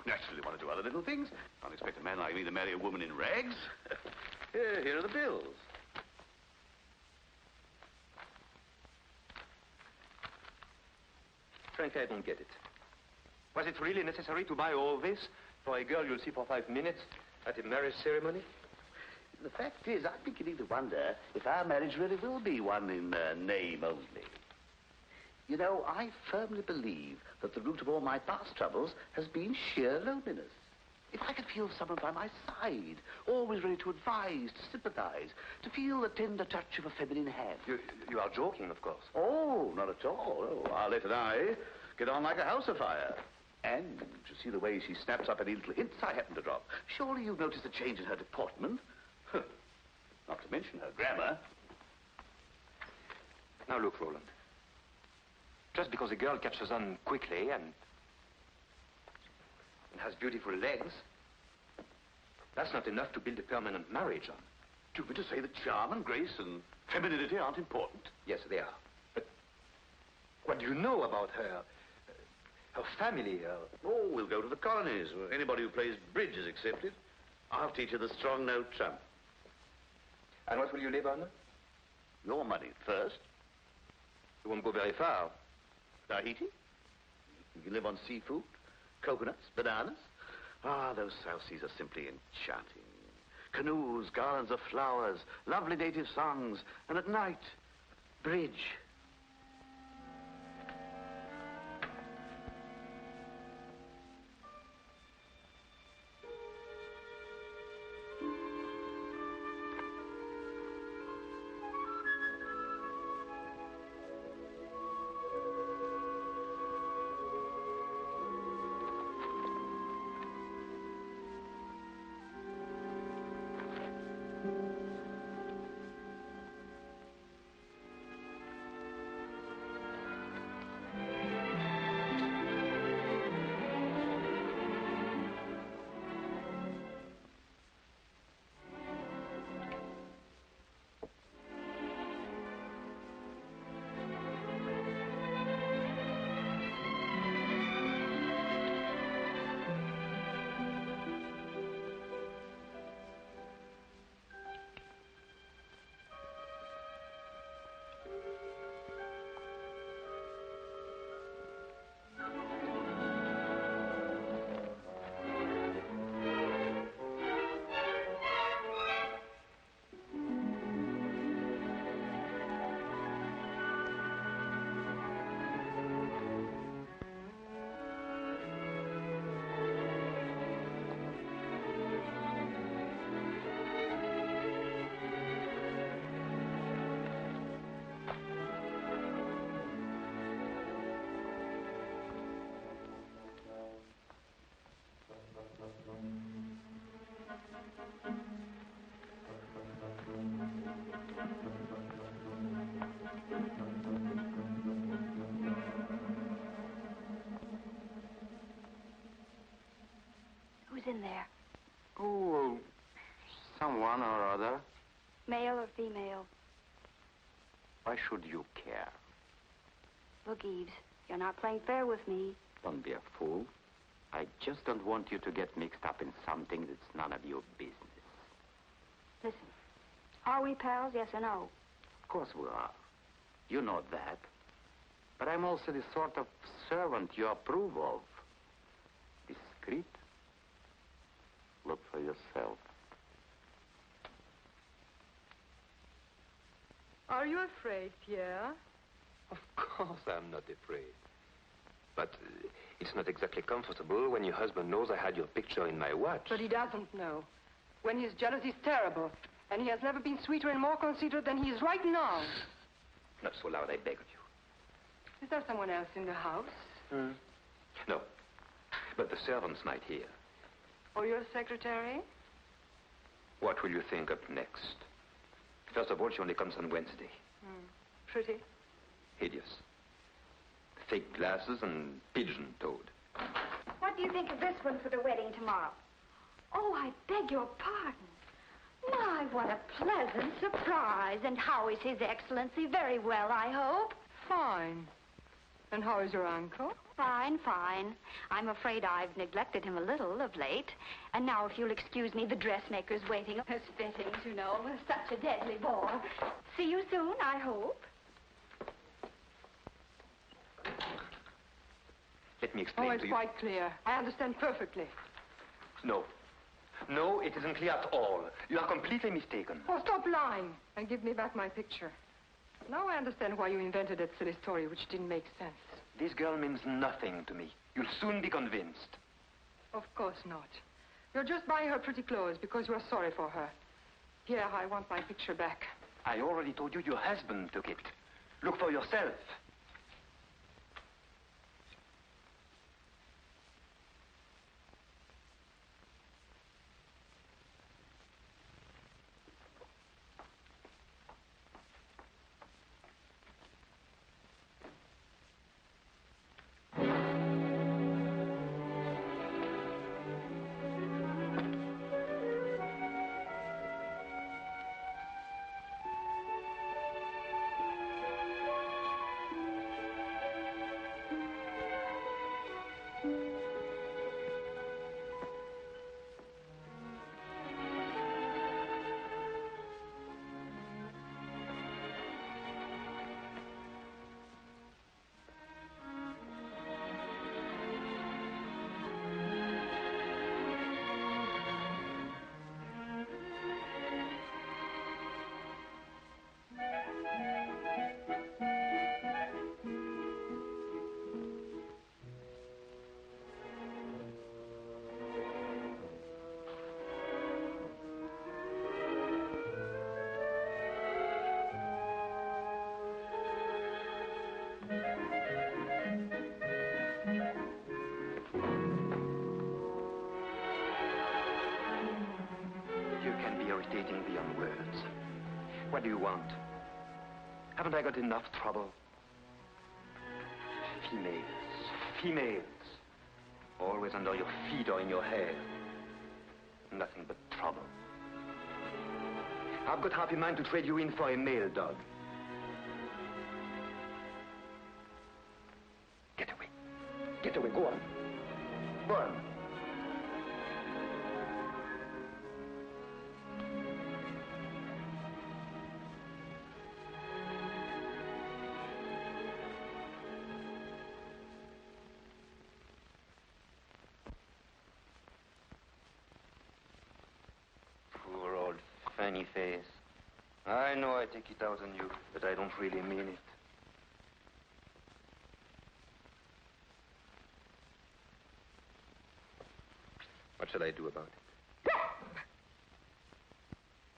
Naturally, want to do other little things. Can't expect a man like me to marry a woman in rags. Here are the bills. Frankly, I don't get it. Was it really necessary to buy all this for a girl you'll see for 5 minutes at a marriage ceremony? The fact is, I'm beginning to wonder if our marriage really will be one in name only. You know, I firmly believe that the root of all my past troubles has been sheer loneliness. If I could feel someone by my side, always ready to advise, to sympathize, to feel the tender touch of a feminine hand. You are joking, of course. Oh, not at all. Oh, Arlette and I get on like a house afire. And to see the way she snaps up any little hints I happen to drop. Surely you've noticed a change in her deportment? Not to mention her grammar. Now look, Roland. Just because a girl catches on quickly and has beautiful legs, that's not enough to build a permanent marriage on. Do you mean to say that charm and grace and femininity aren't important? Yes, they are. But what do you know about her? Her family, Oh, we'll go to the colonies. Anybody who plays bridge is accepted. I'll teach her the strong note trump. And what will you live on? Your money first. You won't go very far. Tahiti? You can live on seafood, coconuts, bananas. Ah, those South Seas are simply enchanting. Canoes, garlands of flowers, lovely native songs, and at night, bridge. In there? Oh, someone or other. Male or female? Why should you care? Look, Eves, you're not playing fair with me. Don't be a fool. I just don't want you to get mixed up in something that's none of your business. Listen, are we pals, yes or no? Of course we are. You know that. But I'm also the sort of servant you approve of. Discreet. Look for yourself. Are you afraid, Pierre? Of course I'm not afraid. But it's not exactly comfortable when your husband knows I had your picture in my watch. But he doesn't know. When his jealousy is terrible, and he has never been sweeter and more considerate than he is right now. Not so loud, I beg of you. Is there someone else in the house? No. But the servants might hear. Or your secretary? What will you think up next? First of all, she only comes on Wednesday. Pretty. Hideous. fake glasses and pigeon-toed. What do you think of this one for the wedding tomorrow? Oh, I beg your pardon. My, what a pleasant surprise. And how is His Excellency? Very well, I hope. Fine. And how is your uncle? Fine, fine. I'm afraid I've neglected him a little of late. And now, if you'll excuse me, the dressmaker's waiting. His fittings, you know, such a deadly ball. See you soon, I hope. Let me explain Oh, to it's you. quite clear. I understand perfectly. No. No, it isn't clear at all. You are completely mistaken. Oh, stop lying and give me back my picture. Now I understand why you invented that silly story, which didn't make sense. This girl means nothing to me. You'll soon be convinced. Of course not. You're just buying her pretty clothes because you're sorry for her. Here, I want my picture back. I already told you your husband took it. Look for yourself. Irritating beyond words. What do you want? Haven't I got enough trouble? Females. Always under your feet or in your hair. Nothing but trouble. I've got half a mind to trade you in for a male dog. Get away. Get away. Go on. Go on. Funny face. I know I take it out on you, but I don't really mean it. What shall I do about it?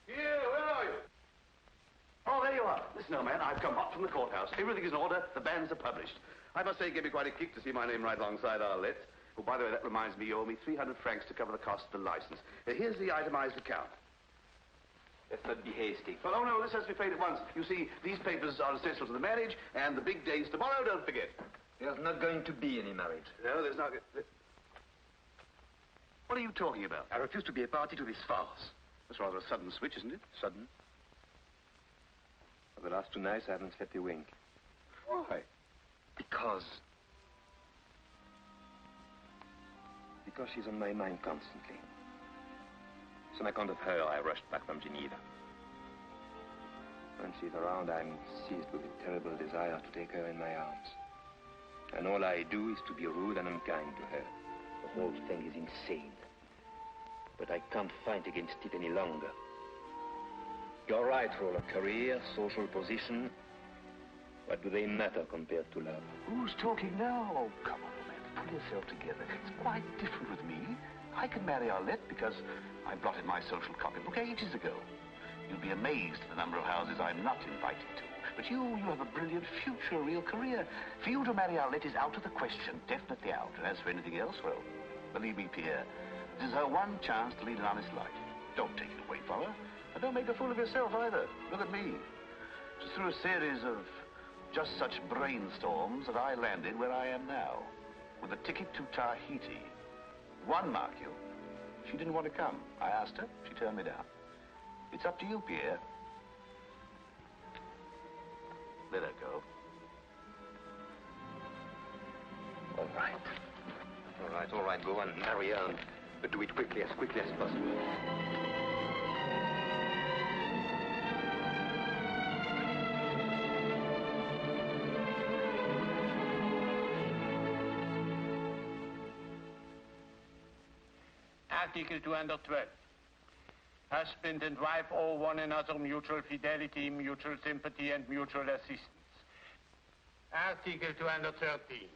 Here, where are you? Oh, there you are. Listen, old man, I've come hot from the courthouse. Everything is in order. The banns are published. I must say it gave me quite a kick to see my name right alongside Arlette. Oh, by the way, that reminds me, you owe me 300 francs to cover the cost of the license. Here's the itemized account. Let's not be hasty. Well, oh, no, this has to be paid at once. You see, these papers are essential to the marriage, and the big day's tomorrow, don't forget. There's not going to be any marriage. No, there's not... What are you talking about? I refuse to be a party to this farce. That's rather a sudden switch, isn't it? Sudden? For the last 2 nights, I haven't slept a wink. Why? Because she's on my mind constantly. On account of her, I rushed back from Geneva. When she's around, I'm seized with a terrible desire to take her in my arms. And all I do is to be rude and unkind to her. The whole thing is insane. But I can't fight against it any longer. You're right, Roller. Career, social position. What do they matter compared to love? Who's talking now? Oh, come on, man. Pull yourself together. It's quite different with me. I can marry Arlette because I blotted my social copybook ages ago. You'll be amazed at the number of houses I'm not invited to. But you have a brilliant future, a real career. For you to marry Arlette is out of the question, definitely out. And as for anything else, well, believe me, Pierre, this is her one chance to lead an honest life. Don't take it away from her. And don't make a fool of yourself either. Look at me. Just through a series of Just such brainstorms that I landed where I am now, with a ticket to Tahiti. One, mark you, she didn't want to come. I asked her, she turned me down. It's up to you, Pierre. Let her go. All right, go on, marry her, but do it quickly as possible. Article 212. Husband and wife owe one another mutual fidelity, mutual sympathy, and mutual assistance. Article 213.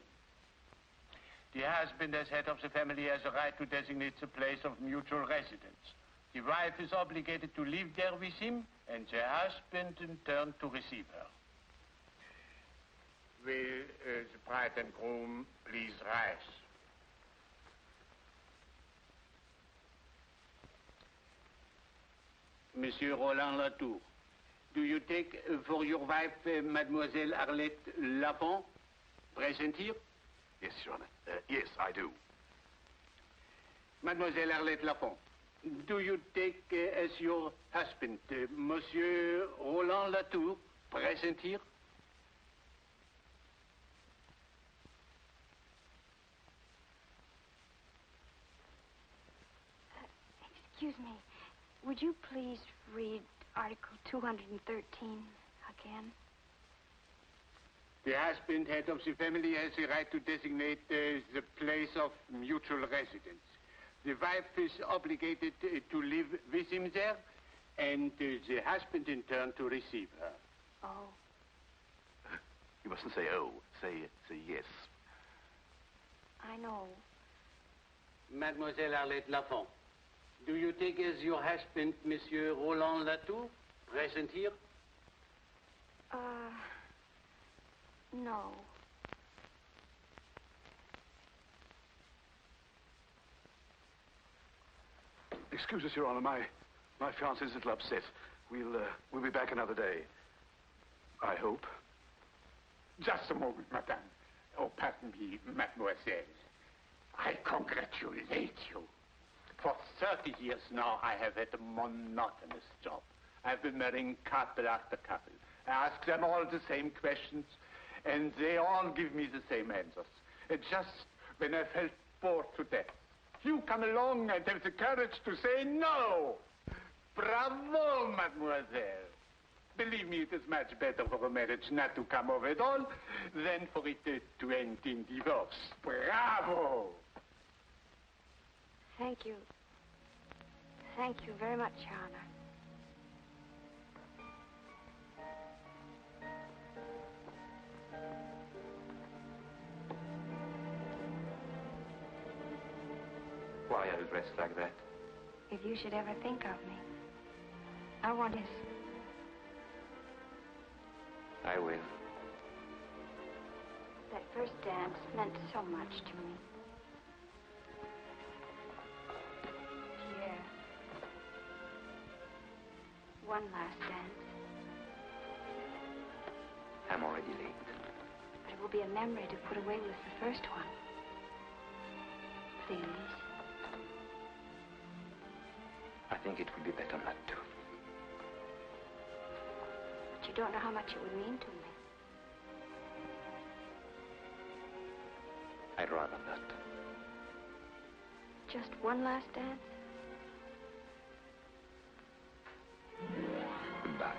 The husband, as head of the family, has a right to designate the place of mutual residence. The wife is obligated to live there with him, and the husband, in turn, to receive her. Will the bride and groom please rise? Monsieur Roland Latour, do you take for your wife Mademoiselle Arlette Lafont, present here? Yes, Your Honor. Yes, I do. Mademoiselle Arlette Lafont, do you take as your husband Monsieur Roland Latour, present here? Excuse me. Would you please read Article 213 again? The husband, head of the family, has the right to designate the place of mutual residence. The wife is obligated to live with him there, and the husband, in turn, to receive her. Oh. You mustn't say oh. Say yes. I know. Mademoiselle Arlette Lafont, do you take as your husband Monsieur Roland Latour, present here? No. Excuse us, Your Honor. My fiancé's a little upset. We'll be back another day. I hope. Just a moment, madame. Oh, pardon me, mademoiselle. I congratulate you. For 30 years now, I have had a monotonous job. I've been marrying couple after couple. I ask them all the same questions, and they all give me the same answers. And just when I felt bored to death, you come along and have the courage to say no. Bravo, mademoiselle. Believe me, it is much better for a marriage not to come off at all than for it to end in divorce. Bravo! Thank you. Thank you very much, Your Honor. Why are you dressed like that? If you should ever think of me, I want his... I will. That first dance meant so much to me. Pierre. One last dance. I'm already late. But it will be a memory to put away with the first one. Please. I think it would be better not to. But you don't know how much it would mean to me. I'd rather not. Just one last dance? Goodbye.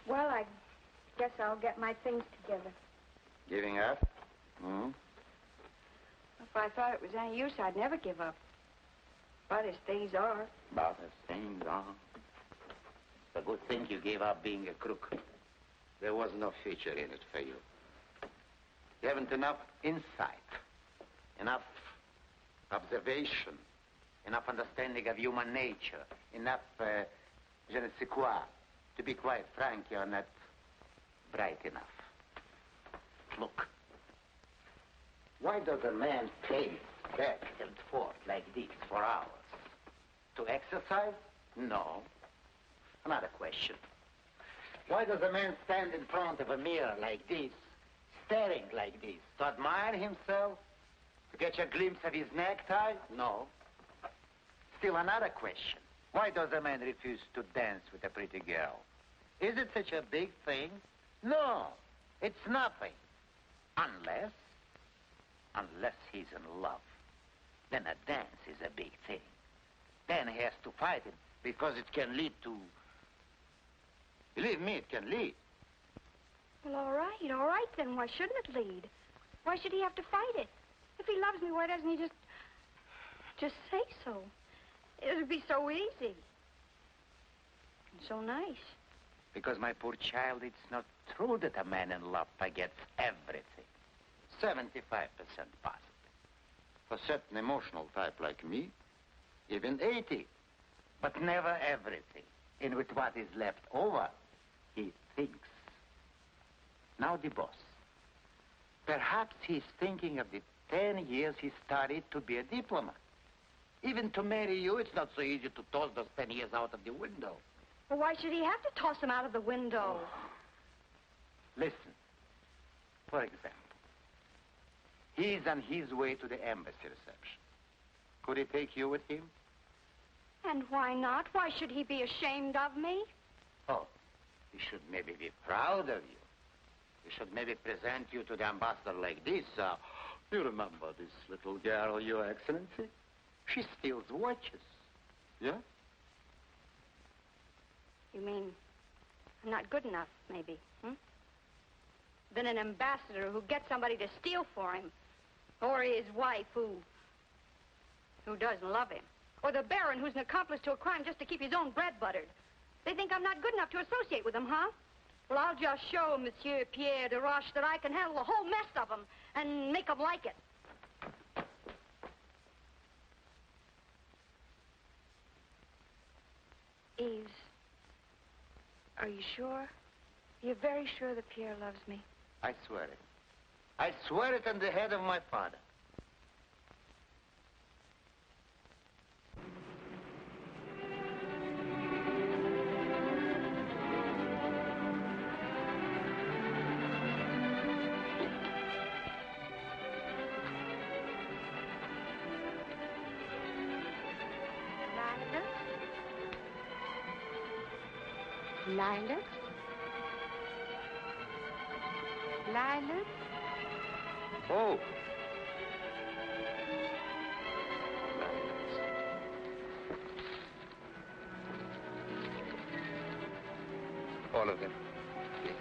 Well, I guess I'll get my things together. Giving up? If I thought it was any use, I'd never give up. But as things are... But as things are. It's a good thing you gave up being a crook. There was no future in it for you. You haven't enough insight, enough observation, enough understanding of human nature, enough je ne sais quoi. To be quite frank, you're not bright enough. Look. Why does a man pace back and forth like this for hours? To exercise? No. Another question. Why does a man stand in front of a mirror like this, staring like this? To admire himself? To catch a glimpse of his necktie? No. Still another question. Why does a man refuse to dance with a pretty girl? Is it such a big thing? No, it's nothing. Unless he's in love. Then a dance is a big thing. Then he has to fight it because it can lead to... Believe me, it can lead. Well, all right, then why shouldn't it lead? Why should he have to fight it? If he loves me, why doesn't he just say so? It would be so easy. And so nice. Because, my poor child, it's not true that a man in love forgets everything. 75% possible. For certain emotional type like me, even 80. But never everything. And with what is left over, he thinks. Now the boss. Perhaps he's thinking of the 10 years he studied to be a diplomat. Even to marry you, it's not so easy to toss those 10 years out of the window. Well, why should he have to toss him out of the window? Oh. Listen. For example, he's on his way to the embassy reception. Could he take you with him? And why not? Why should he be ashamed of me? Oh, he should maybe be proud of you. He should maybe present you to the ambassador like this. You remember this little girl, Your Excellency? She steals watches. Yeah? You mean I'm not good enough, maybe, Then an ambassador who gets somebody to steal for him. Or his wife who doesn't love him. Or the baron who's an accomplice to a crime just to keep his own bread buttered. They think I'm not good enough to associate with them, huh? Well, I'll just show Monsieur Pierre de Roche that I can handle the whole mess of them and make them like it. Yves, are you sure? You're very sure that Pierre loves me? I swear it. I swear it on the head of my father. Lilac? Lilac? Oh. All of them. Yes.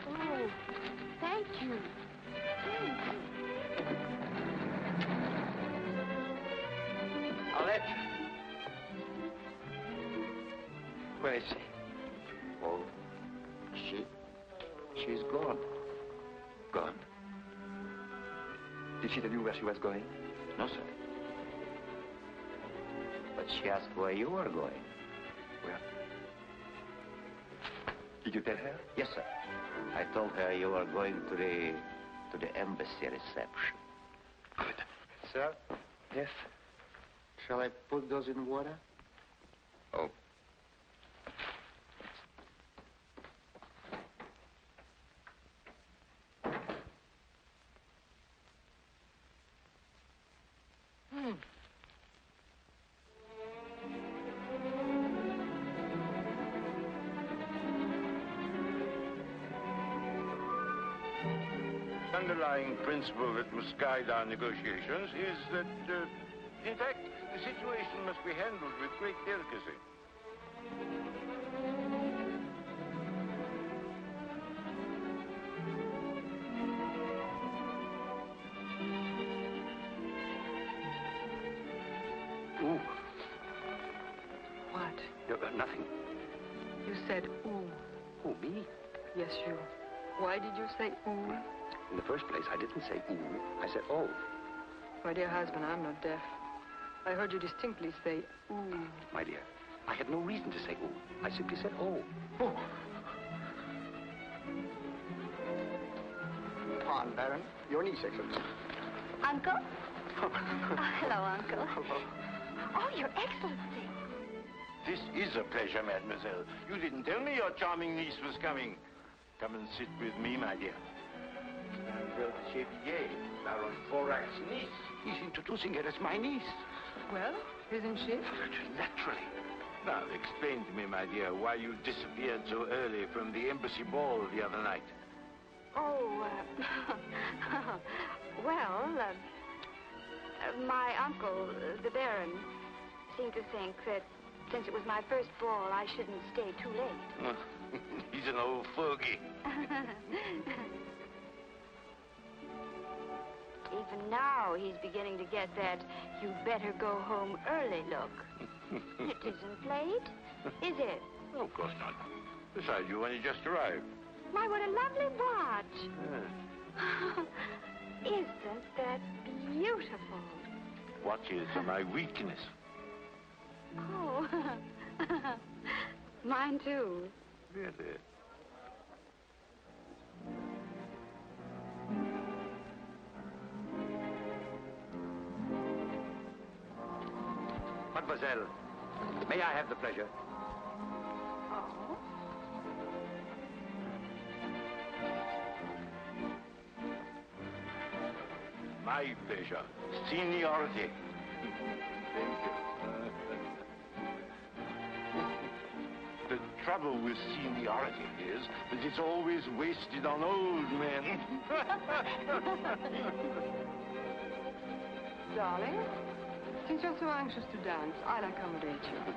Oh, thank you. Alette. Where is she? Oh, she's gone. Gone? Did she tell you where she was going? No, sir. But she asked where you were going. Where? Did you tell her? Yes, sir. I told her you were going to the embassy reception. Good. Sir? Yes? Shall I put those in water? Oh. The underlying principle that must guide our negotiations is that, in fact, the situation must be handled with great delicacy. Ooh. What? Nothing. You said ooh. Who, me? Yes, you. Why did you say ooh? In the first place, I didn't say ooh. I said oh. My dear husband, I'm not deaf. I heard you distinctly say, ooh. My dear, I had no reason to say ooh. I simply said oh. Oh. Pardon, Baron. Your niece, Excellency. Uncle? Hello, Uncle. Hello. Oh, Your Excellency. This is a pleasure, mademoiselle. You didn't tell me your charming niece was coming. Come and sit with me, my dear. Mademoiselle Chevillier, Baron Forac's niece. He's introducing her as my niece. Well, isn't she? Naturally. Now, explain to me, my dear, why you disappeared so early from the embassy ball the other night. Oh, well, my uncle, the Baron, seemed to think that since it was my first ball, I shouldn't stay too late. He's an old fogey. Even now, he's beginning to get that you better go home early look. It isn't late, is it? Oh, of course not. Besides, you only just arrived. My, what a lovely watch. Isn't that beautiful? Watches are my weakness. Oh, mine too. Really? Mademoiselle, may I have the pleasure? Oh? My pleasure. Seniority. Thank you. The trouble with seniority is that it's always wasted on old men. Darling, since you're so anxious to dance, I'll accommodate you.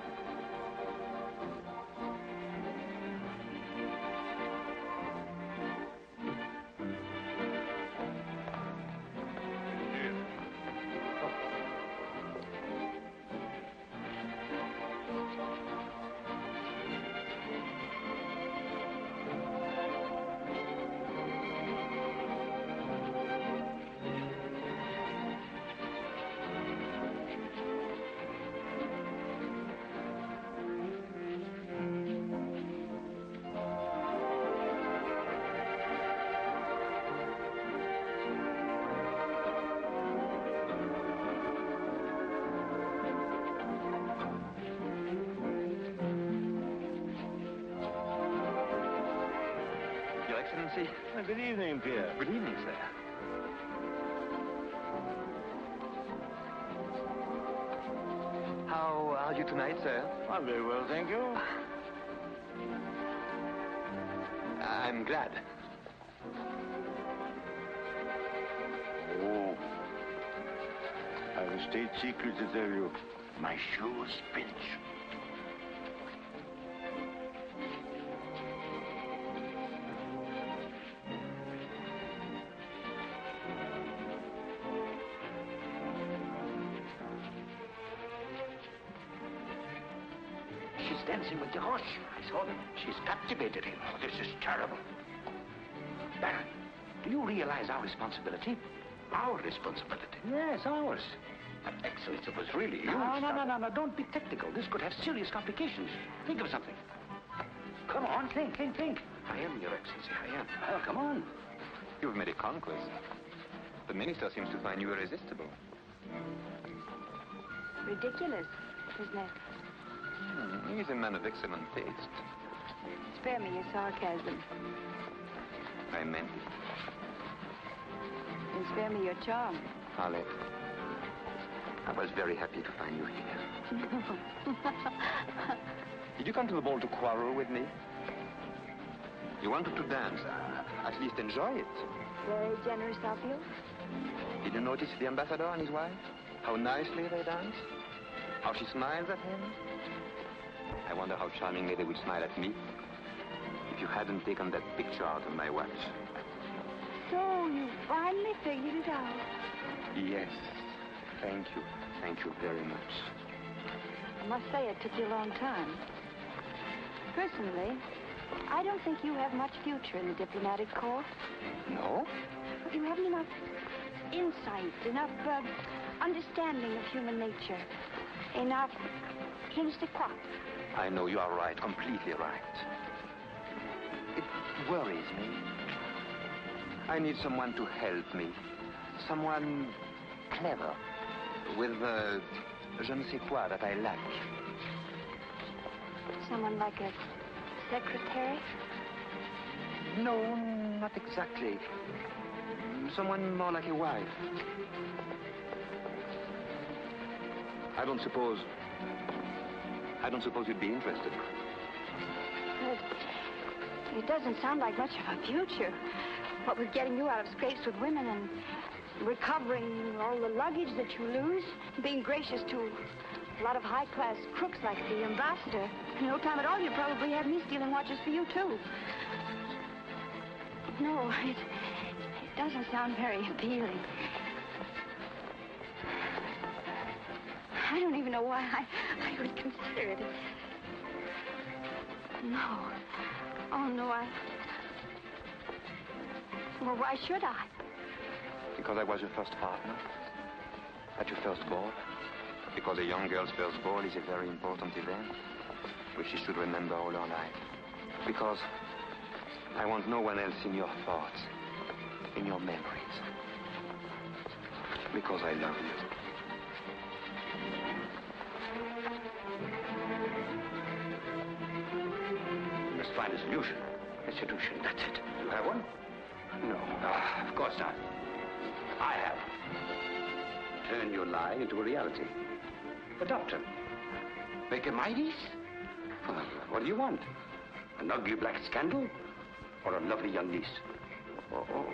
Excellency. Good evening, Pierre. Good evening, sir. How are you tonight, sir? I'm very well, thank you. I'm glad. Oh. I have a state secret to tell you. My shoes pinch. Dancing with the horse. I saw them. She's captivated him. Oh, this is terrible. Baron, do you realize our responsibility? Our responsibility? Yes, ours. But, Excellency, it was really huge. No. Don't be technical. This could have serious complications. Think of something. Come on, think. I am, Your Excellency, I am. Oh, come on. You've made a conquest. The minister seems to find you irresistible. Ridiculous, isn't it? He's a man of excellent taste. Spare me your sarcasm. I meant it. And spare me your charm. Arlette, I was very happy to find you here. Did you come to the ball to quarrel with me? You wanted to dance. At least enjoy it. Very generous of you. Did you notice the ambassador and his wife? How nicely they dance? How she smiles at him? I wonder how charmingly they would smile at me if you hadn't taken that picture out of my watch. So you finally figured it out. Yes. Thank you. Thank you very much. I must say it took you a long time. Personally, I don't think you have much future in the diplomatic corps. No? You haven't enough insight, enough understanding of human nature. Enough. Je ne sais quoi. I know you are right, completely right. It worries me. I need someone to help me. Someone clever, with je ne sais quoi that I lack. Someone like a secretary? No, not exactly. Someone more like a wife. I don't suppose you'd be interested. It doesn't sound like much of a future. What with getting you out of scrapes with women and recovering all the luggage that you lose, being gracious to a lot of high-class crooks like the ambassador. In no time at all, you'd probably have me stealing watches for you, too. No, it doesn't sound very appealing. I don't even know why I would consider it. No. Oh, no, Well, why should I? Because I was your first partner. At your first ball. Because a young girl's first ball is a very important event, which she should remember all her life. Because I want no one else in your thoughts, in your memories. Because I love you. You must find a solution. A solution, that's it. You have one? No. Ah, of course not. I have. Turn your lie into a reality. A doctor. Make a Midas? Well, what do you want? An ugly black scandal? Or a lovely young niece? Oh.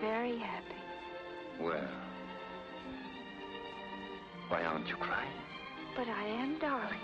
Very happy. Well, why aren't you crying? But I am, darling.